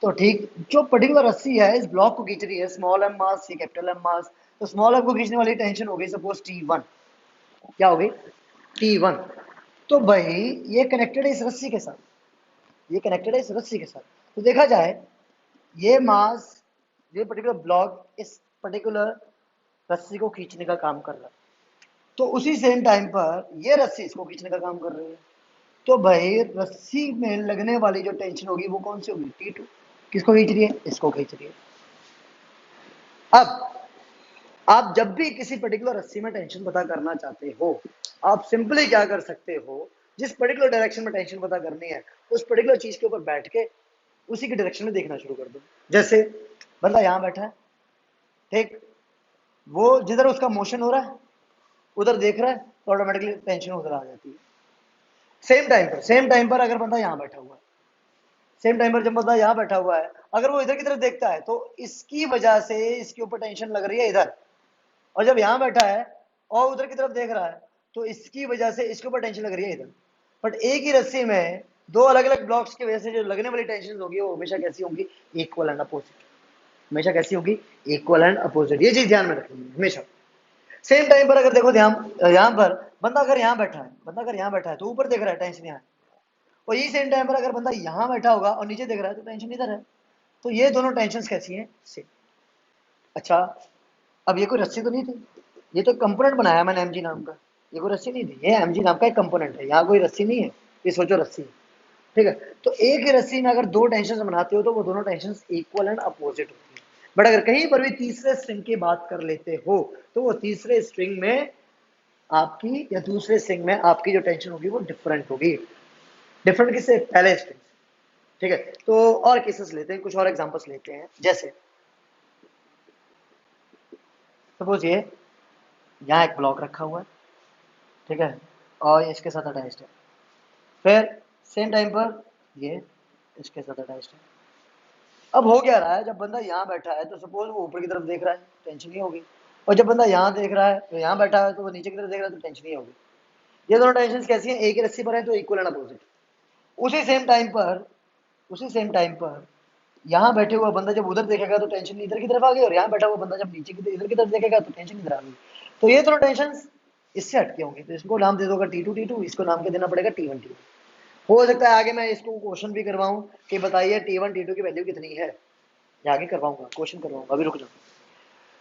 तो ठीक, जो पर्टिकुलर रस्सी है इस ब्लॉक को खींच रही है, स्मॉल एम मास या कैपिटल एम मास, तो स्मॉल एम को खींचने वाली टेंशन हो गई सपोज T1। क्या हो गई? T1। तो भाई ये कनेक्टेड है इस रस्सी के साथ, ये कनेक्टेड है इस रस्सी के साथ। तो देखा जाए, ये मास, ये पर्टिकुलर ब्लॉक इस पर्टिकुलर रस्सी को खींचने का काम कर रहा है, तो उसी सेम टाइम पर ये रस्सी इसको खींचने का काम कर रही है। तो भाई रस्सी में लगने वाली जो टेंशन होगी वो कौन सी होगी? T2। किसको खींच रही है? इसको खींच रही है। अब आप जब भी किसी पर्टिकुलर रस्सी में टेंशन पता करना चाहते हो, आप सिंपली क्या कर सकते हो? जिस पर्टिकुलर डायरेक्शन में टेंशन पता करनी है, उस पर्टिकुलर चीज के ऊपर बैठ के उसी की डायरेक्शन में देखना शुरू कर दो। जैसे बंदा यहां बैठा है, ठीक, वो जिधर उसका मोशन हो रहा है उधर देख रहा है, तो ऑटोमेटिकली टेंशन उधर आ जाती है। सेम टाइम पर अगर बंदा यहाँ बैठा हुआ है, सेम टाइम पर जब बंदा यहाँ बैठा हुआ है, अगर वो इधर की तरफ देखता है तो इसकी वजह से इसके ऊपर टेंशन लग रही है इधर, और जब यहाँ बैठा है और उधर की तरफ देख रहा है तो इसकी वजह से इसके ऊपर टेंशन लग रही है इधर। बट एक ही रस्सी में दो अलग अलग ब्लॉक्स की वजह से जो लगने वाली टेंशन होगी वो हमेशा कैसी होंगी? Equal and opposite. हमेशा कैसी होगी? Equal and opposite. ये चीज ध्यान में रखनी है हमेशा। सेम टाइम पर अगर देखो ध्यान, यहाँ पर बंदा अगर यहाँ बैठा है, बंदा अगर यहाँ बैठा है तो ऊपर देख रहा है, टेंशन यहाँ है। और यही सेम टाइम पर अगर बंदा यहाँ बैठा होगा और नीचे देख रहा है तो टेंशन इधर है। तो ये दोनों टेंशन कैसी हैं? सेम। अच्छा, अब ये कोई रस्सी तो नहीं थी, ये तो कंपोनेंट बनाया मैंने mg नाम का। ये कोई रस्सी नहीं थी, ये mg नाम का एक कंपोनेंट है, यहाँ कोई रस्सी नहीं है। ये सोचो रस्सी है, ठीक है। तो एक ही रस्सी में अगर दो टेंशन बनाते हो तो वो दोनों टेंशन इक्वल एंड अपोजिट होती है। बट अगर कहीं पर भी तीसरे स्ट्रिंग की बात कर लेते हो तो वो तीसरे स्ट्रिंग में आपकी या दूसरे स्ट्रिंग में आपकी जो टेंशन होगी वो डिफरेंट होगी। डिफरेंट किससे? पहले स्ट्रिंग। ठीक है, तो और केसेस लेते हैं, कुछ और एग्जांपल्स लेते हैं। जैसे सपोज ये यहाँ एक ब्लॉक रखा हुआ है, ठीक है, और इसके साथ अटैच्ड है। फिर सेम टाइम पर ये इसके साथ अटैच्ड है। अब हो क्या रहा है? जब बंदा यहाँ बैठा है तो सपोज वो ऊपर की तरफ देख रहा है, टेंशन नहीं होगी। और जब बंदा यहाँ देख रहा है तो यहाँ बैठा है तो वो नीचे की तरफ देख रहा है तो टेंशन नहीं होगी। ये दोनों टेंशन कैसी हैं? एक ही रस्सी पर है तो इक्वल एंड अपोजिट। उसी सेम टाइम पर, उसी सेम टाइम पर यहाँ बैठे हुआ बंदा जब उधर देखेगा तो टेंशन इधर की तरफ आ गई, और यहाँ बैठा हुआ बंदा जब नीचे की इधर की तरफ देखेगा तो टेंशन इधर आ गई। तो ये दोनों टेंशन इससे हटके होंगे, तो इसको नाम दे दोगा T2, इसको नाम के देना पड़ेगा T1। हो सकता है आगे मैं इसको क्वेश्चन भी करवाऊं कि बताइए T1 T2 की वैल्यू कितनी है। ये आगे करवाऊंगा, क्वेश्चन करवाऊंगा, अभी रुक जाओ।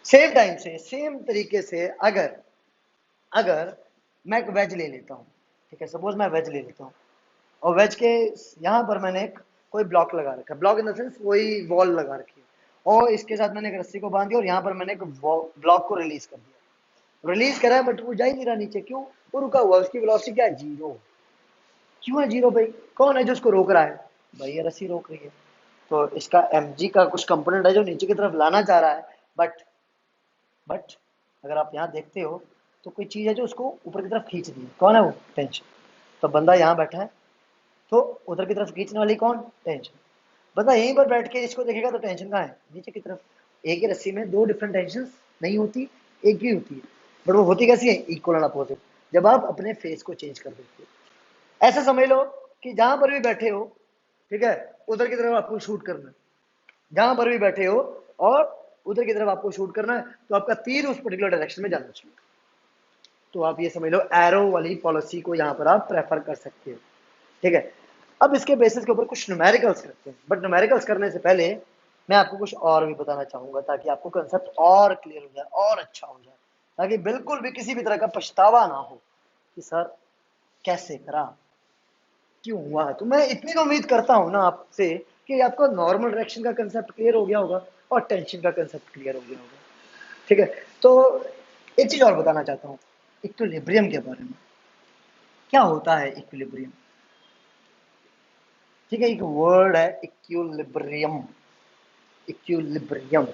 सेम टाइम से सेम तरीके से अगर अगर मैं एक वेज ले लेता हूँ, ठीक है, सपोज मैं वेज ले लेता हूँ और वेज के यहाँ पर मैंने एक कोई ब्लॉक लगा रखा है, ब्लॉक इन द सेंस कोई वॉल लगा रखी है, और इसके साथ मैंने एक रस्सी को बांध दिया और यहाँ पर मैंने एक ब्लॉक को रिलीज कर दिया। रिलीज करा है बट वो जा ही नहीं रहा नीचे, क्यों? वो रुका हुआ, उसकी वेलोसिटी क्या है? जीरो। क्यों है जीरो भाई? कौन है जो उसको रोक रहा है? भाई ये रस्सी रोक रही है। तो इसका mg का कुछ कंपोनेंट है जो नीचे की तरफ लाना चाह रहा है, बट अगर आप यहाँ देखते हो तो कोई चीज है जो उसको ऊपर की तरफ खींच रही है। कौन है वो? टेंशन। तो बंदा यहाँ बैठा है, तो उधर की तरफ खींचने वाली कौन? टेंशन। बंदा यहीं पर बैठ के इसको देखेगा तो टेंशन कहाँ है? नीचे की तरफ। एक ही रस्सी में दो डिफरेंट टेंशन नहीं होती, एक ही होती है, बट वो होती कैसी है? Equal and opposite. जब आप अपने फेस को चेंज कर देते हो, ऐसा समझ लो कि जहां पर भी बैठे हो, ठीक है, उधर की तरफ आपको शूट करना है। जहां पर भी बैठे हो और उधर की तरफ आपको शूट करना है, तो आपका तीर उस पर्टिकुलर डायरेक्शन में जाना चाहिए। तो आप ये समझ लो एरो वाली पॉलिसी को यहाँ पर आप प्रेफर कर सकते हो, ठीक है। अब इसके बेसिस के ऊपर कुछ न्यूमेरिकल्स करते हैं, बट न्यूमेरिकल्स करने से पहले मैं आपको कुछ और भी बताना चाहूंगा, ताकि आपको कंसेप्ट और क्लियर हो जाए और अच्छा हो जाए, ताकि बिल्कुल भी किसी भी तरह का पछतावा ना हो कि सर कैसे करा, क्यों हुआ। तो मैं इतनी तो उम्मीद करता हूँ ना आपसे कि आपको नॉर्मल डायरेक्शन का कंसेप्ट क्लियर हो गया होगा और टेंशन का कंसेप्ट क्लियर हो गया होगा, ठीक है। तो एक चीज और बताना चाहता हूँ इक्विलिब्रियम के बारे में। क्या होता है इक्विलिब्रियम? ठीक है, एक वर्ड है इक्विलिब्रियम। इक्विलिब्रियम,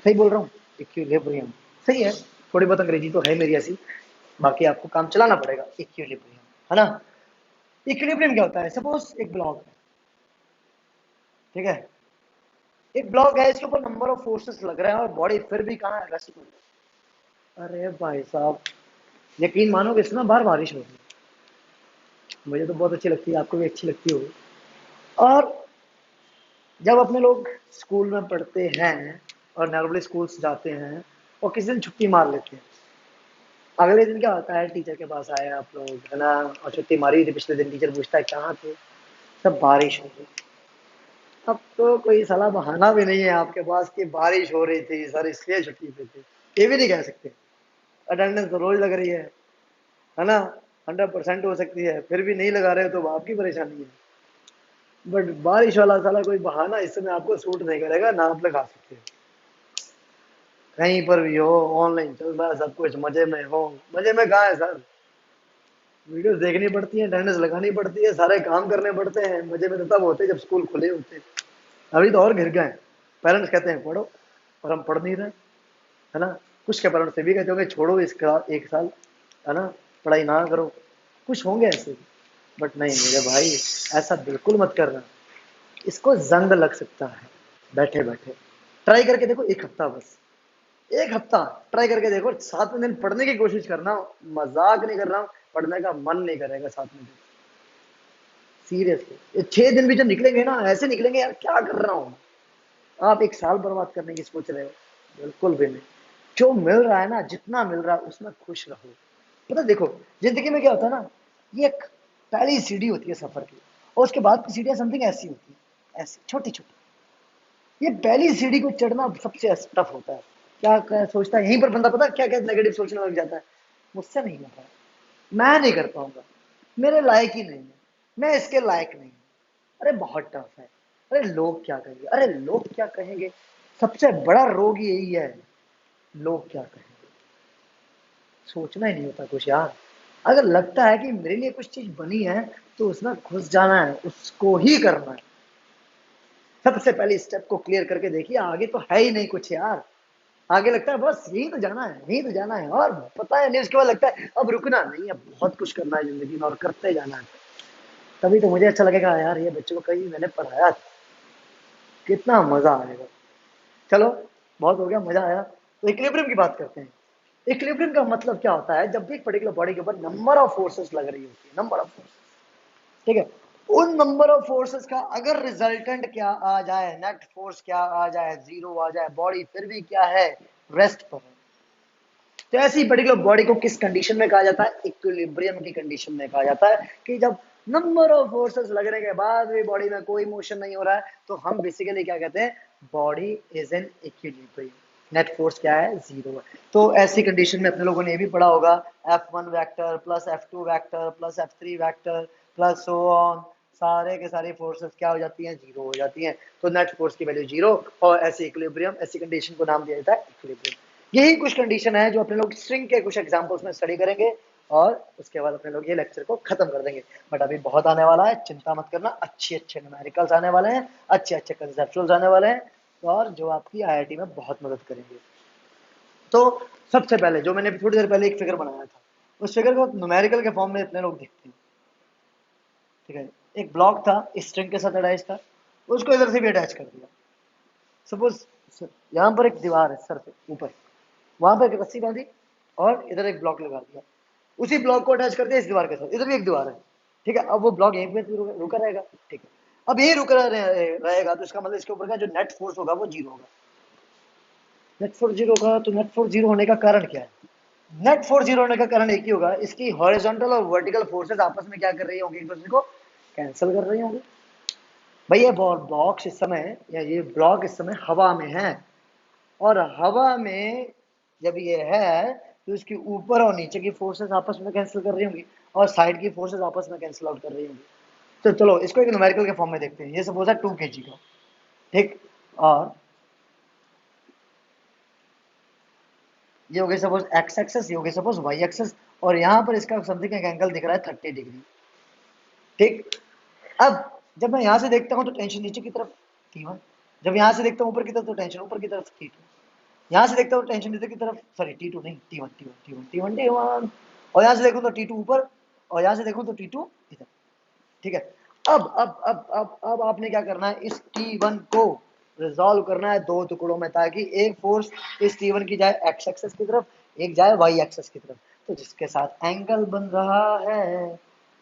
सही बोल रहा हूँ? इक्विलिब्रियम सही है। थोड़ी बहुत अंग्रेजी तो है मेरी ऐसी, बाकी आपको काम चलाना पड़ेगा। इक्विलिब्रियम, है ना? इक्विलिब्रियम क्या होता है? सपोज एक ब्लॉक है, ठीक है, एक ब्लॉक है, इसके ऊपर नंबर ऑफ फोर्सेस लग रहे हैं और बॉडी फिर भी कहाँ है? रेस्ट में। अरे भाई साहब, यकीन मानोगे इतना बार बारिश हो रही है, मुझे तो बहुत अच्छी लगती है, आपको भी अच्छी लगती होगी। और जब अपने लोग स्कूल में पढ़ते हैं और नॉर्मली स्कूल्स जाते हैं और किसी दिन छुट्टी मार लेते हैं, अगले दिन क्या होता है? टीचर के पास आए आप लोग, है ना, और छुट्टी मारी थी पिछले दिन, टीचर पूछता है कहाँ थे? सब बारिश हो रही। अब तो कोई साला बहाना भी नहीं है आपके पास कि बारिश हो रही थी सर इसलिए छुट्टी पे थे, ये भी नहीं कह सकते। अटेंडेंस तो रोज लग रही है ना, 100% हो सकती है, फिर भी नहीं लगा रहे हो तो आपकी परेशानी है। बट बारिश वाला साला कोई बहाना इस समय आपको सूट नहीं करेगा, ना आप लगा सकते हो। कहीं पर भी हो, ऑनलाइन चल रहा है सब कुछ, मजे में हो। मजे में कहाँ है सर? वीडियोस देखनी पड़ती है, अटेंडेंस लगानी पड़ती है, सारे काम करने पड़ते हैं। मजे में तो तब होते हैं जब स्कूल खुले होते हैं। अभी तो और घिर गए। पेरेंट्स कहते हैं पढ़ो, और हम पढ़ नहीं रहे, है ना। कुछ के पेरेंट्स से भी कहते होंगे छोड़ो इसका एक साल, है ना, पढ़ाई ना करो। कुछ होंगे ऐसे भी, बट नहीं मेरे भाई, ऐसा बिल्कुल मत करना। इसको जंग लग सकता है बैठे बैठे। ट्राई करके देखो एक हफ्ता, बस एक हफ्ता ट्राई करके देखो, 7वें दिन पढ़ने की कोशिश करना। मजाक नहीं कर रहा हूँ, पढ़ने का मन नहीं करेगा 7वें दिन, सीरियसली। ये 6 दिन भी जो निकलेंगे ना, ऐसे निकलेंगे यार क्या कर रहा हूँ। आप एक साल बर्बाद करने की सोच रहे हो? बिल्कुल भी नहीं। जो मिल रहा है ना, जितना मिल रहा है उसमें खुश रहो। पता देखो, जिंदगी में क्या होता है ना, ये एक पहली सीढ़ी होती है सफर की, और उसके बाद की सीढ़ियां समथिंग ऐसी होती है, ऐसी छोटी छोटी। ये पहली सीढ़ी को चढ़ना सबसे टफ होता है। क्या क्या सोचता है यहीं पर बंदा, पता क्या क्या नेगेटिव सोचने लग जाता है, मुझसे नहीं होता, मैं नहीं कर पाऊंगा, मेरे लायक ही नहीं है, मैं इसके लायक नहीं हूं। अरे बहुत टफ है। अरे लोग क्या कहेंगे, अरे लोग क्या कहेंगे, सबसे बड़ा रोग यही है, लोग क्या कहेंगे। सोचना ही नहीं होता कुछ यार। अगर लगता है कि मेरे लिए कुछ चीज बनी है, तो उसमें घुस जाना है, उसको ही करना है। सबसे पहले स्टेप को क्लियर करके देखिए, आगे तो है ही नहीं कुछ यार। आगे लगता है बस यही तो जाना है, यही तो जाना है, और पता है नहीं उसके बाद लगता है अब रुकना नहीं, अब बहुत कुछ करना है जिंदगी में और करते जाना है। तभी तो मुझे अच्छा लगेगा यार, ये बच्चों को कहीं मैंने पढ़ाया, कितना मजा आएगा। चलो, बहुत हो गया, मजा आया। तो इक्विलिब्रियम की बात करते हैं। इक्विलिब्रियम का मतलब क्या होता है? जब भी एक पर्टिकुलर बॉडी के ऊपर नंबर ऑफ फोर्सेस लग रही होती है, नंबर ऑफ फोर्सेस, ठीक है, उन नंबर ऑफ फोर्सेस का अगर रिजल्टेंट क्या आ जाए, नेट फोर्स क्या आ जाए, जीरो आ जाए, बॉडी फिर भी क्या है? रेस्ट पर है। तो ऐसी पर्टिकुलर बॉडी को किस कंडीशन में कहा जाता है? इक्विलिब्रियम की कंडीशन में कहा जाता है, कि जब नंबर ऑफ फोर्सेस लगने के बाद भी बॉडी में कोई मोशन नहीं हो रहा है, तो हम बेसिकली क्या कहते हैं? Body is in equilibrium, net force क्या है? जीरो है। तो ऐसी कंडीशन में अपने लोगों ने ये भी पढ़ा होगा, F1 vector plus F2 vector plus F3 vector plus so on, सारे के सारी फोर्सेस क्या हो जाती हैं? जीरो हो जाती हैं। तो नेट फोर्स की वैल्यू जीरो, और ऐसी इक्विलिब्रियम, ऐसी कंडीशन को नाम दिया जाता है इक्विलिब्रियम। यही कुछ कंडीशन है जो अपने लोग स्ट्रिंग के कुछ एग्जांपल्स में स्टडी करेंगे, और उसके बाद अपने लोग ये लेक्चर को खत्म कर देंगे। बट अभी बहुत आने वाला है, चिंता मत करना, अच्छे अच्छे न्यूमेरिकल्स आने वाले हैं, अच्छे अच्छे कंसेप्चुअल्स आने वाले हैं, और जो आपकी आईआईटी में बहुत मदद करेंगे। तो सबसे पहले जो मैंने थोड़ी देर पहले एक फिगर बनाया था, उस फिगर को न्यूमेरिकल के फॉर्म में अपने लोग देखते हैं, ठीक है। एक ब्लॉक था, स्ट्रिंग के साथ अटैच था, उसको इधर से भी अटैच कर दिया। सपोज यहाँ पर एक दीवार है सर पे ऊपर, वहां पर एक रस्सी बांधी और इधर एक ब्लॉक लगा दिया, उसी ब्लॉक को अटैच कर दिया इस दीवार के साथ, इधर भी एक दीवार है, ठीक है। अब वो ब्लॉक यहीं पे रुका रहेगा, ठीक है। अब यही रहेगा तो इसका मतलब इसके ऊपर का जो नेट फोर्स होगा वो जीरो होगा। नेट फोर्स जीरो होगा, तो नेट फोर्स जीरो होने का कारण क्या है? नेट फोर्स जीरो होने का कारण एक ही होगा, इसकी हॉरिजॉन्टल और वर्टिकल फोर्सेस आपस में क्या कर रही होंगी, एक दूसरे को कैंसिल कर रही होंगी। भाई ये बॉक्स इस समय या ये ब्लॉक इस समय हवा में है, और हवा में जब ये है तो इसके ऊपर और नीचे की फोर्सेस आपस में कैंसिल कर रही होंगी और साइड की फोर्सेस आपस में कैंसिल आउट कर रही होंगी। तो चलो इसको एक न्यूमेरिकल के फॉर्म में देखते हैं। ये सपोज है 2 kg का, ठीक, और ये हो गई सपोज एक्स एक्सेस, ये हो गई सपोज वाई एक्सेस, और यहाँ पर इसका समथिंग एक एंगल दिख रहा है 30 डिग्री, ठीक। अब जब मैं यहाँ से देखता हूँ तो टेंशन नीचे की तरफ T1, जब यहाँ से देखता हूँ ऊपर की तरफ तो टेंशन ऊपर की तरफ T2, यहाँ से देखता हूँ टेंशन नीचे की तरफ, सॉरी T2 नहीं, T1, और यहाँ से देखूँ तो T2 ऊपर, और यहाँ से देखूँ तो T2 इधर, ठीक है। अब आपने क्या करना है, इस T1 को रिजॉल्व करना है दो टुकड़ों में, ताकि एक फोर्स इस T1 की जाए एक्स एक्सेस की तरफ, एक जाए वाई एक्सेस की तरफ, तो जिसके साथ एंगल बन रहा है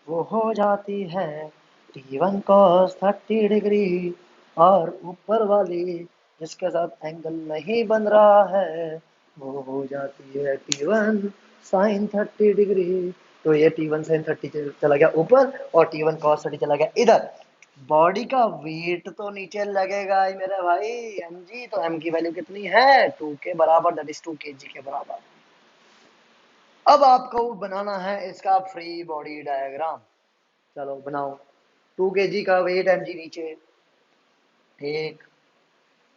वो हो जाती है T1 cos 30 डिग्री, और ऊपर वाली जिसके साथ एंगल नहीं बन रहा है वो हो जाती है T1 sin 30 डिग्री। तो ये T1 sin 30 चला गया ऊपर और T1 cos 30 चला गया इधर। बॉडी का वेट तो नीचे लगेगा ही मेरे भाई, mg, तो m की वैल्यू कितनी है 2 के बराबर, दैट इज 2 kg के बराबर। अब आपको बनाना है इसका फ्री बॉडी डायग्राम, चलो बनाओ। 2 kg का वेट, mg नीचे, ठीक,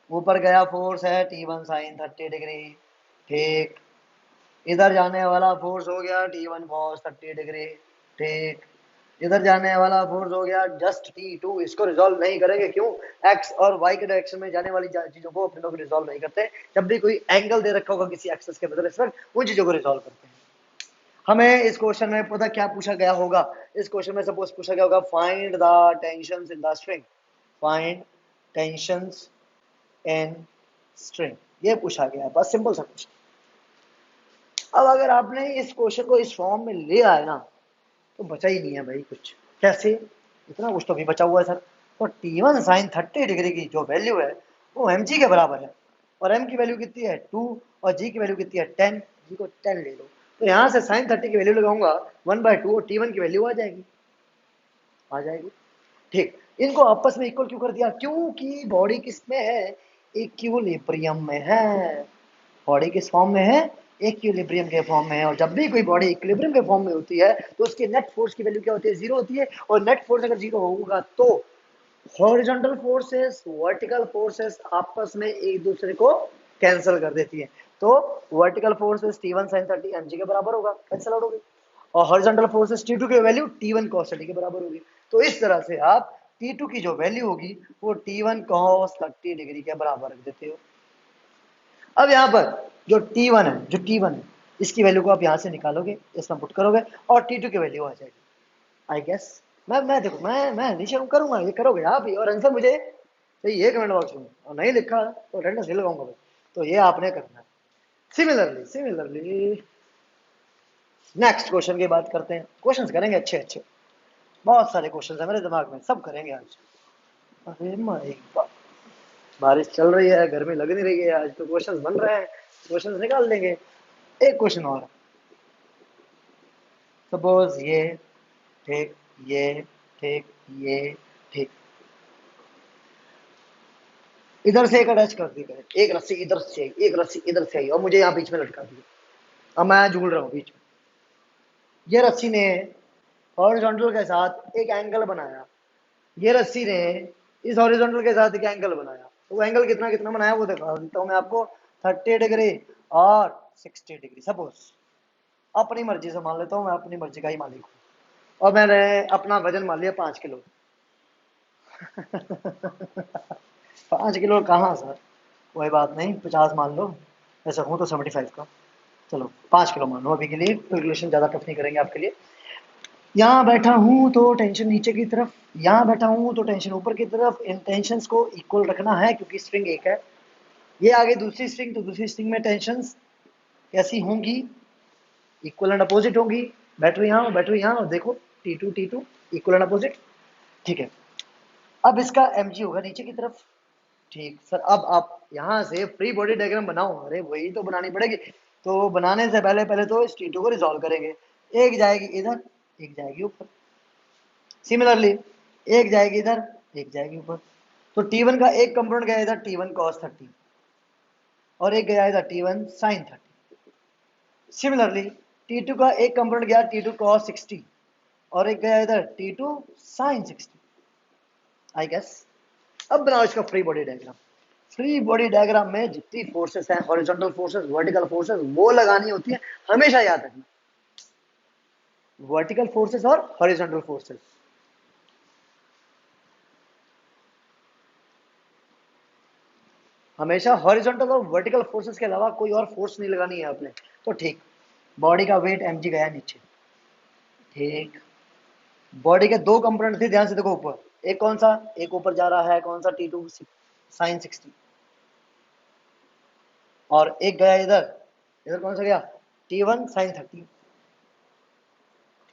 ऊपर गया फोर्स है T1 sin 30 डिग्री, ठीक, इधर जाने वाला फोर्स हो गया T1 cos 30 डिग्री, ठीक, इधर जाने वाला फोर्स हो गया जस्ट T2। इसको रिजॉल्व नहीं करेंगे, क्यों? एक्स और वाई के डायरेक्शन में जाने वाली चीजों को अपने लोग रिजॉल्व नहीं करते। जब भी कोई एंगल दे रखा होगा किसी एक्सेस के रिस्पेक्ट, उन चीजों को रिजॉल्व करते हैं। हमें इस क्वेश्चन में पता क्या पूछा गया होगा, इस क्वेश्चन में सपोज पूछा गया होगा find the tensions in the string, find tensions in string, ये पूछा गया है, बस सिंपल सा क्वेश्चन। अब अगर आपने इस क्वेश्चन को इस फॉर्म में ले आए ना तो बचा ही नहीं है भाई कुछ। कैसे? इतना कुछ तो भी बचा हुआ है सर। तो T1 sin 30 डिग्री की जो वैल्यू है वो mg के बराबर है, और m की वैल्यू कितनी है 2, और g की वैल्यू कितनी है 10, g को 10 ले लो, तो यहाँ से sin 30 की वैल्यू लगाऊंगा 1/2 और T1 की वैल्यू आ जाएगी, ठीक। इनको आपस में इक्वल क्यों कर दिया? क्योंकि बॉडी किस में है, इक्विलिब्रियम में है। बॉडी किस फॉर्म में है? इक्विलिब्रियम के फॉर्म में है, और जब भी कोई बॉडी इक्विलिब्रियम के फॉर्म में होती है तो उसकी नेट फोर्स की वैल्यू क्या होती है? जीरो होती है, और नेट फोर्स अगर जीरो होगा तो हॉरिजॉन्टल फोर्सेस, वर्टिकल फोर्सेस आपस में एक दूसरे को कैंसिल कर देती है। तो vertical forces T1 sin 30 mg के बराबर होगा, कैंसिल आउट होगी, और हॉरिजॉन्टल फोर्सेस T2 की वैल्यू T1 cos 30 के बराबर होगी। तो इस तरह से आप T2 की जो वैल्यू होगी वो T1 cos 30 डिग्री के बराबर रख देते हो। अब यहाँ पर जो T1 है इसकी वैल्यू को आप यहाँ से निकालोगे, इसमें पुट करोगे और T2 की वैल्यू आ जाएगी। आई गेस मैं देखो मैं नीचे करूंगा, ये करोगे आप ही, और आंसर मुझे चाहिए कमेंट बॉक्स में, और नहीं लिखा तो अटेंडेंस नहीं लगाऊंगा भाई। तो ये आपने करना है। सिमिलरली नेक्स्ट क्वेश्चन की बात करते हैं। क्वेश्चंस करेंगे अच्छे अच्छे, बहुत सारे क्वेश्चंस है मेरे दिमाग में, सब करेंगे आज। अरे माय गॉड, बारिश चल रही है, गर्मी लग नहीं रही है, आज तो क्वेश्चंस बन रहे हैं, क्वेश्चंस निकाल लेंगे। एक क्वेश्चन और, सपोज ये, ठीक, ये, ठीक, ये, ठीक, इधर से एक अटैच कर दी गई, एक रस्सी इधर से आई, एक रस्सी इधर से आई, और मुझे यहाँ बीच में लटका दी। अब मैं झूल रहा हूँ बीच में, ये रस्सी ने हॉरिजॉन्टल के साथ एक एंगल बनाया, ये रस्सी ने इस हॉरिजॉन्टल के साथ एक एंगल बनाया, तो वो एंगल कितना कितना बनाया वो दिखा देता हूँ मैं आपको, 30 डिग्री और 60 डिग्री। सपोज अपनी मर्जी से मान लेता हूँ, मैं अपनी मर्जी का ही मालिक हूँ, और मैंने अपना वजन मान लिया 5 किलो। 5 किलो कहाँ सर, कोई बात नहीं, 50 मान लो, ऐसा हूँ तो 75 का, चलो 5 किलो मान लो अभी के लिए, कैलकुलेशन ज़्यादा टफ नहीं करेंगे आपके लिए। यहाँ बैठा हूँ तो टेंशन नीचे की तरफ, यहाँ बैठा हूँ तो टेंशन ऊपर की तरफ। इन टेंशन्स को इक्वल रखना है क्योंकि स्ट्रिंग एक है। ये आगे दूसरी स्ट्रिंग, तो दूसरी स्ट्रिंग में टेंशन्स कैसी होंगी, इक्वल एंड अपोजिट होंगी। बैटरी यहाँ, बैटरी यहाँ, और देखो T2 इक्वल एंड अपोजिट। ठीक है, अब इसका mg होगा नीचे की तरफ। ठीक सर, अब आप यहाँ से फ्री बॉडी डायग्राम बनाओ। अरे वही तो बनानी पड़ेगी। तो बनाने से पहले पहले तो इस T2 को रिजॉल्व करेंगे। एक जाएगी इधर, एक जाएगी ऊपर। सिमिलरली एक जाएगी इधर, एक जाएगी ऊपर। तो T1 का एक कंपोनेंट गया इधर T1 cos 30, और एक गया इधर T1 sin 30। सिमिलरली T2 का एक कंपोनेंट गया T2 cos 60, और एक गया इधर T2 sin 60। आई गेस अब बनाओ इसका free body diagram. Free body diagram में जितनी फोर्सेस हैं, हॉरिजॉन्टल फोर्सेस, वर्टिकल फोर्सेस, वो लगानी होती है। हमेशा याद रखना, वर्टिकल फोर्सेस और हॉरिजॉन्टल फोर्सेस। हमेशा हॉरिजॉन्टल और वर्टिकल फोर्सेस के अलावा कोई और फोर्स नहीं लगानी है आपने। तो ठीक, बॉडी का वेट mg गया नीचे। ठीक, बॉडी के दो कंपोनेंट थे, ध्यान से देखो ऊपर। एक कौन सा, एक ऊपर जा रहा है कौन सा, T2 sin 60, और एक गया इधर, इधर कौन सा गया, T1 sin 30।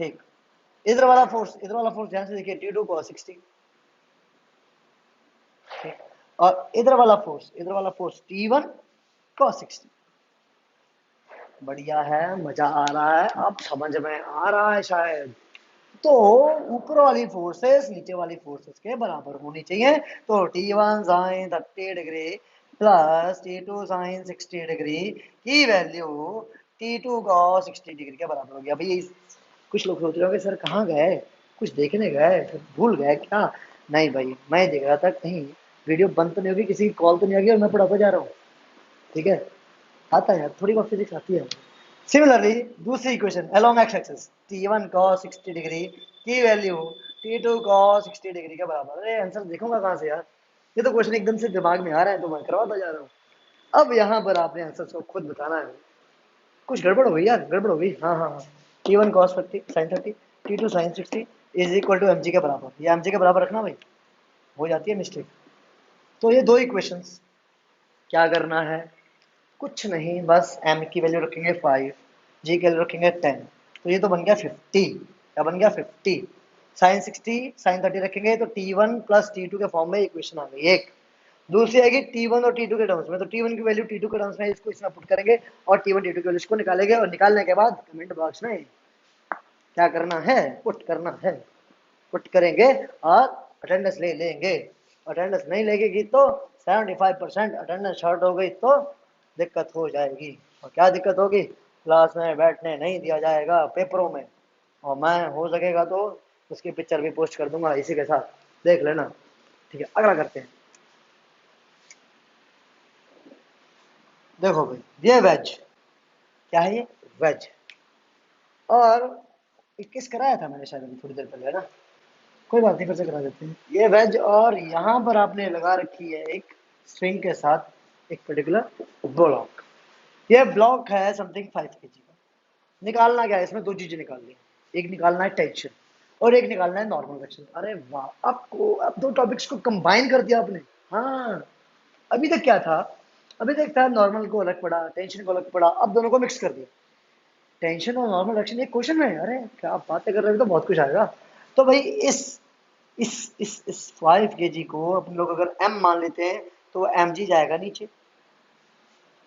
ठीक, इधर वाला फोर्स, इधर वाला फोर्स ध्यान से देखिए, T2 cos 60। ठीक, और इधर वाला फोर्स, इधर वाला फोर्स T1 cos 60। बढ़िया है, मजा आ रहा है, अब समझ में आ रहा है शायद। तो ऊपर वाली फोर्सेस नीचे वाली फोर्सेस के बराबर होनी चाहिए। तो T1 sin 30 degree plus T2 sin 60 degree की वैल्यू T2 cos 60 डिग्री के बराबर हो गया। भाई कुछ लोग सोच रहे होंगे सर कहाँ गए, कुछ देखने गए, भूल गए क्या? नहीं भाई, मैं देख रहा था कहीं वीडियो बंद तो नहीं होगी, किसी की कॉल तो नहीं आ गई और मैं पढ़ाता जा रहा हूँ। ठीक है, आता है यार, थोड़ी बहुत फिजिक्स आती है। सिमिलरली दूसरी equation along x axis, T1 cos 60 degree की वैल्यू T2 cos 60 डिग्री के बराबर। अरे आंसर देखूंगा कहाँ से यार, ये तो क्वेश्चन एकदम से दिमाग में आ रहा है तो मैं करवाता जा रहा हूँ। अब यहाँ पर आपने आंसर को खुद बताना है। कुछ गड़बड़ हो गई यार, गड़बड़ हो गई। हाँ हाँ हाँ, T1 cos 30 sin 30, T2 sin 60 is equal to mg के बराबर। ये mg के बराबर रखना भाई, हो जाती है मिस्टेक। तो ये दो इक्वेशंस, क्या करना है, कुछ नहीं, बस m की वैल्यू रखेंगे 5, g की वैल्यू रखेंगे 10। तो ये तो बन गया 50। क्या बन गया, 50। साइन 60 साइन 30 रखेंगे तो T1 प्लस T2 के फॉर्म में इक्वेशन आ गई एक। दूसरी आएगी T1 और T2 के टर्म्स में, तो T1 की वैल्यू T2 के टर्म्स में इसको इसमें पुट करेंगे, और T1 T2 की वैल्यू इसको निकालेंगे, और निकालने के बाद कमेंट बॉक्स में क्या करना है, पुट करना है। पुट करेंगे और अटेंडेंस ले लेंगे। अटेंडेंस नहीं लगेगी तो 75% अटेंडेंस शॉर्ट हो गई तो दिक्कत हो जाएगी। और क्या दिक्कत होगी, क्लास में बैठने नहीं दिया जाएगा पेपरों में। और मैं हो सकेगा तो उसकी पिक्चर भी पोस्ट कर दूंगा इसी के साथ, देख लेना। ठीक है, अगला करते हैं। देखो भाई, ये वेज, क्या है ये, वेज। और 21 कराया था मैंने शायद अभी थोड़ी देर पहले, है ना? कोई बात नहीं, फिर से करा देते हैं। ये वेज, और यहाँ पर आपने लगा रखी है एक स्ट्रिंग के साथ एक पर्टिकुलर ब्लॉक। ये ब्लॉक है समथिंग 5 kg का। निकालना क्या है, इसमें दो चीजें निकालनी है, एक निकालना है टेंशन और एक निकालना है नॉर्मल रिएक्शन। अरे वाह, आपको अब दो टॉपिक्स को कंबाइन कर दिया आपने। हाँ, अभी तक क्या था, अभी तक था नॉर्मल को अलग पढ़ा, टेंशन को अलग पढ़ा, अब दोनों को मिक्स कर दिया। टेंशन और नॉर्मल रिएक्शन एक क्वेश्चन में, अरे क्या बातें कर रहे हो, तो बहुत कुछ आएगा। तो भाई इस 5 kg को अपन लोग अगर m मान लेते हैं तो mg जाएगा नीचे।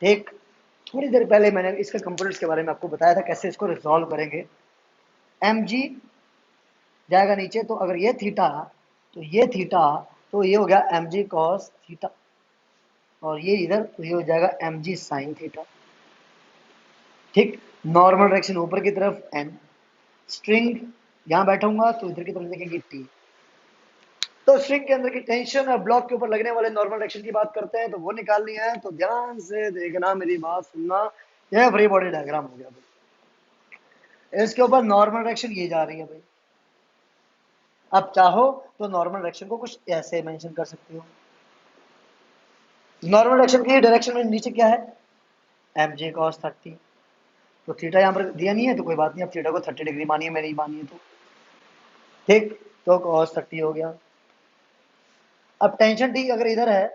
ठीक, थोड़ी देर पहले मैंने इसके कंपोनेंट्स के बारे में आपको बताया था कैसे इसको रिजॉल्व करेंगे। mg जाएगा नीचे, तो अगर ये थीटा तो ये थीटा, तो ये हो गया mg cos थीटा, और ये इधर तो ये हो जाएगा mg sin थीटा। ठीक, नॉर्मल डायरेक्शन ऊपर की तरफ n, स्ट्रिंग यहाँ बैठूंगा तो इधर की तरफ देखेंगे t। तो स्ट्रिंग के अंदर की टेंशन और ब्लॉक के ऊपर लगने वाले नॉर्मल डायरेक्शन की बात करते हैं, तो वो निकालनी है। तो ध्यान से देखना, मेरी बात सुनना। यह फ्री बॉडी डायग्राम हो गया भाई, इसके ऊपर नॉर्मल डायरेक्शन ये जा रही है भाई। अब चाहो तो नॉर्मल डायरेक्शन को कुछ ऐसे मेंशन कर सकते हो। नॉर्मल डायरेक्शन की डायरेक्शन में नीचे क्या है, mj cos 30। तो थीटा यहाँ पर दिया नहीं है तो कोई बात नहीं, अब थीटा को 30 डिग्री मानिए, मेरी मानिए तो ठीक, तो cos 30 हो गया। अब टेंशन टी अगर इधर है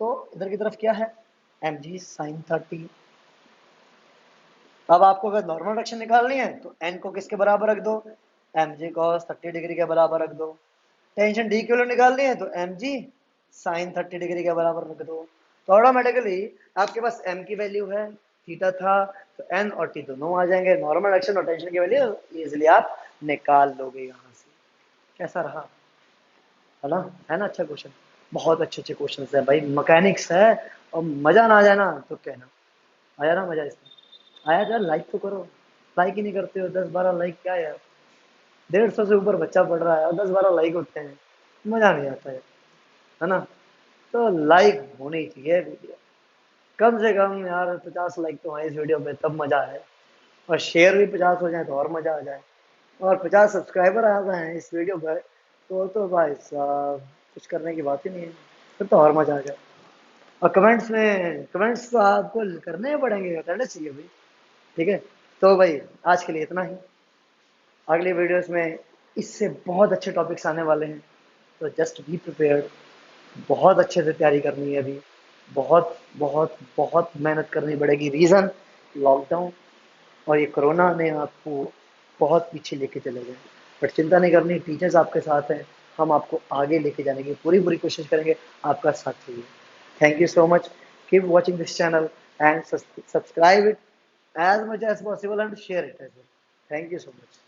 तो इधर की तरफ क्या है, mg sin 30। अब आपको अगर नॉर्मल डायरेक्शन निकालनी है तो n को किसके बराबर रख दो, mg cos 30 डिग्री के बराबर रख दो। टेंशन डी की वैल्यू निकालनी है तो mg sin 30 डिग्री के बराबर रख दो। तो ऑटोमेटिकली आपके पास m की वैल्यू है, थीटा था, तो n और t दोनों आ जाएंगे। नॉर्मल डायरेक्शन और टेंशन की वैल्यू इजीली आप निकाल लोगे यहाँ से। कैसा रहा, है ना अच्छा क्वेश्चन। बहुत अच्छे अच्छे क्वेश्चन है भाई, मैकेनिक्स है। और मजा ना आ जाए ना तो कहना, आया ना मजा इसमें, आया यार लाइक तो करो, लाइक ही नहीं करते हो। 10-12 लाइक क्या यार, 150 से ऊपर बच्चा पढ़ रहा है और 10-12 लाइक होते हैं, मजा नहीं आता है ना। तो लाइक होनी चाहिए वीडियो, कम से कम यार 50 लाइक तो है इस वीडियो पे, तब मजा है। और शेयर भी 50 हो जाए तो और मजा आ जाए। और 50 सब्सक्राइबर आ गए हैं इस वीडियो पर, तो भाई साहब कुछ करने की बात ही नहीं है, फिर तो और मजा आ जाए। और कमेंट्स तो आपको करने ही पड़ेंगे, करने चाहिए भाई। ठीक है, तो भाई आज के लिए इतना ही। अगली वीडियोस में इससे बहुत अच्छे टॉपिक्स आने वाले हैं, तो जस्ट बी प्रिपेयर्ड। बहुत अच्छे से तैयारी करनी है अभी, बहुत बहुत बहुत मेहनत करनी पड़ेगी। रीज़न लॉकडाउन और ये कोरोना ने आपको बहुत पीछे लेके चले गए। बट चिंता नहीं करनी, टीचर्स आपके साथ हैं, हम आपको आगे लेके जाने की पूरी पूरी कोशिश करेंगे, आपका साथ चाहिए। Thank you so much, keep watching this channel and subscribe it as much as possible and share it as well. Thank you so much.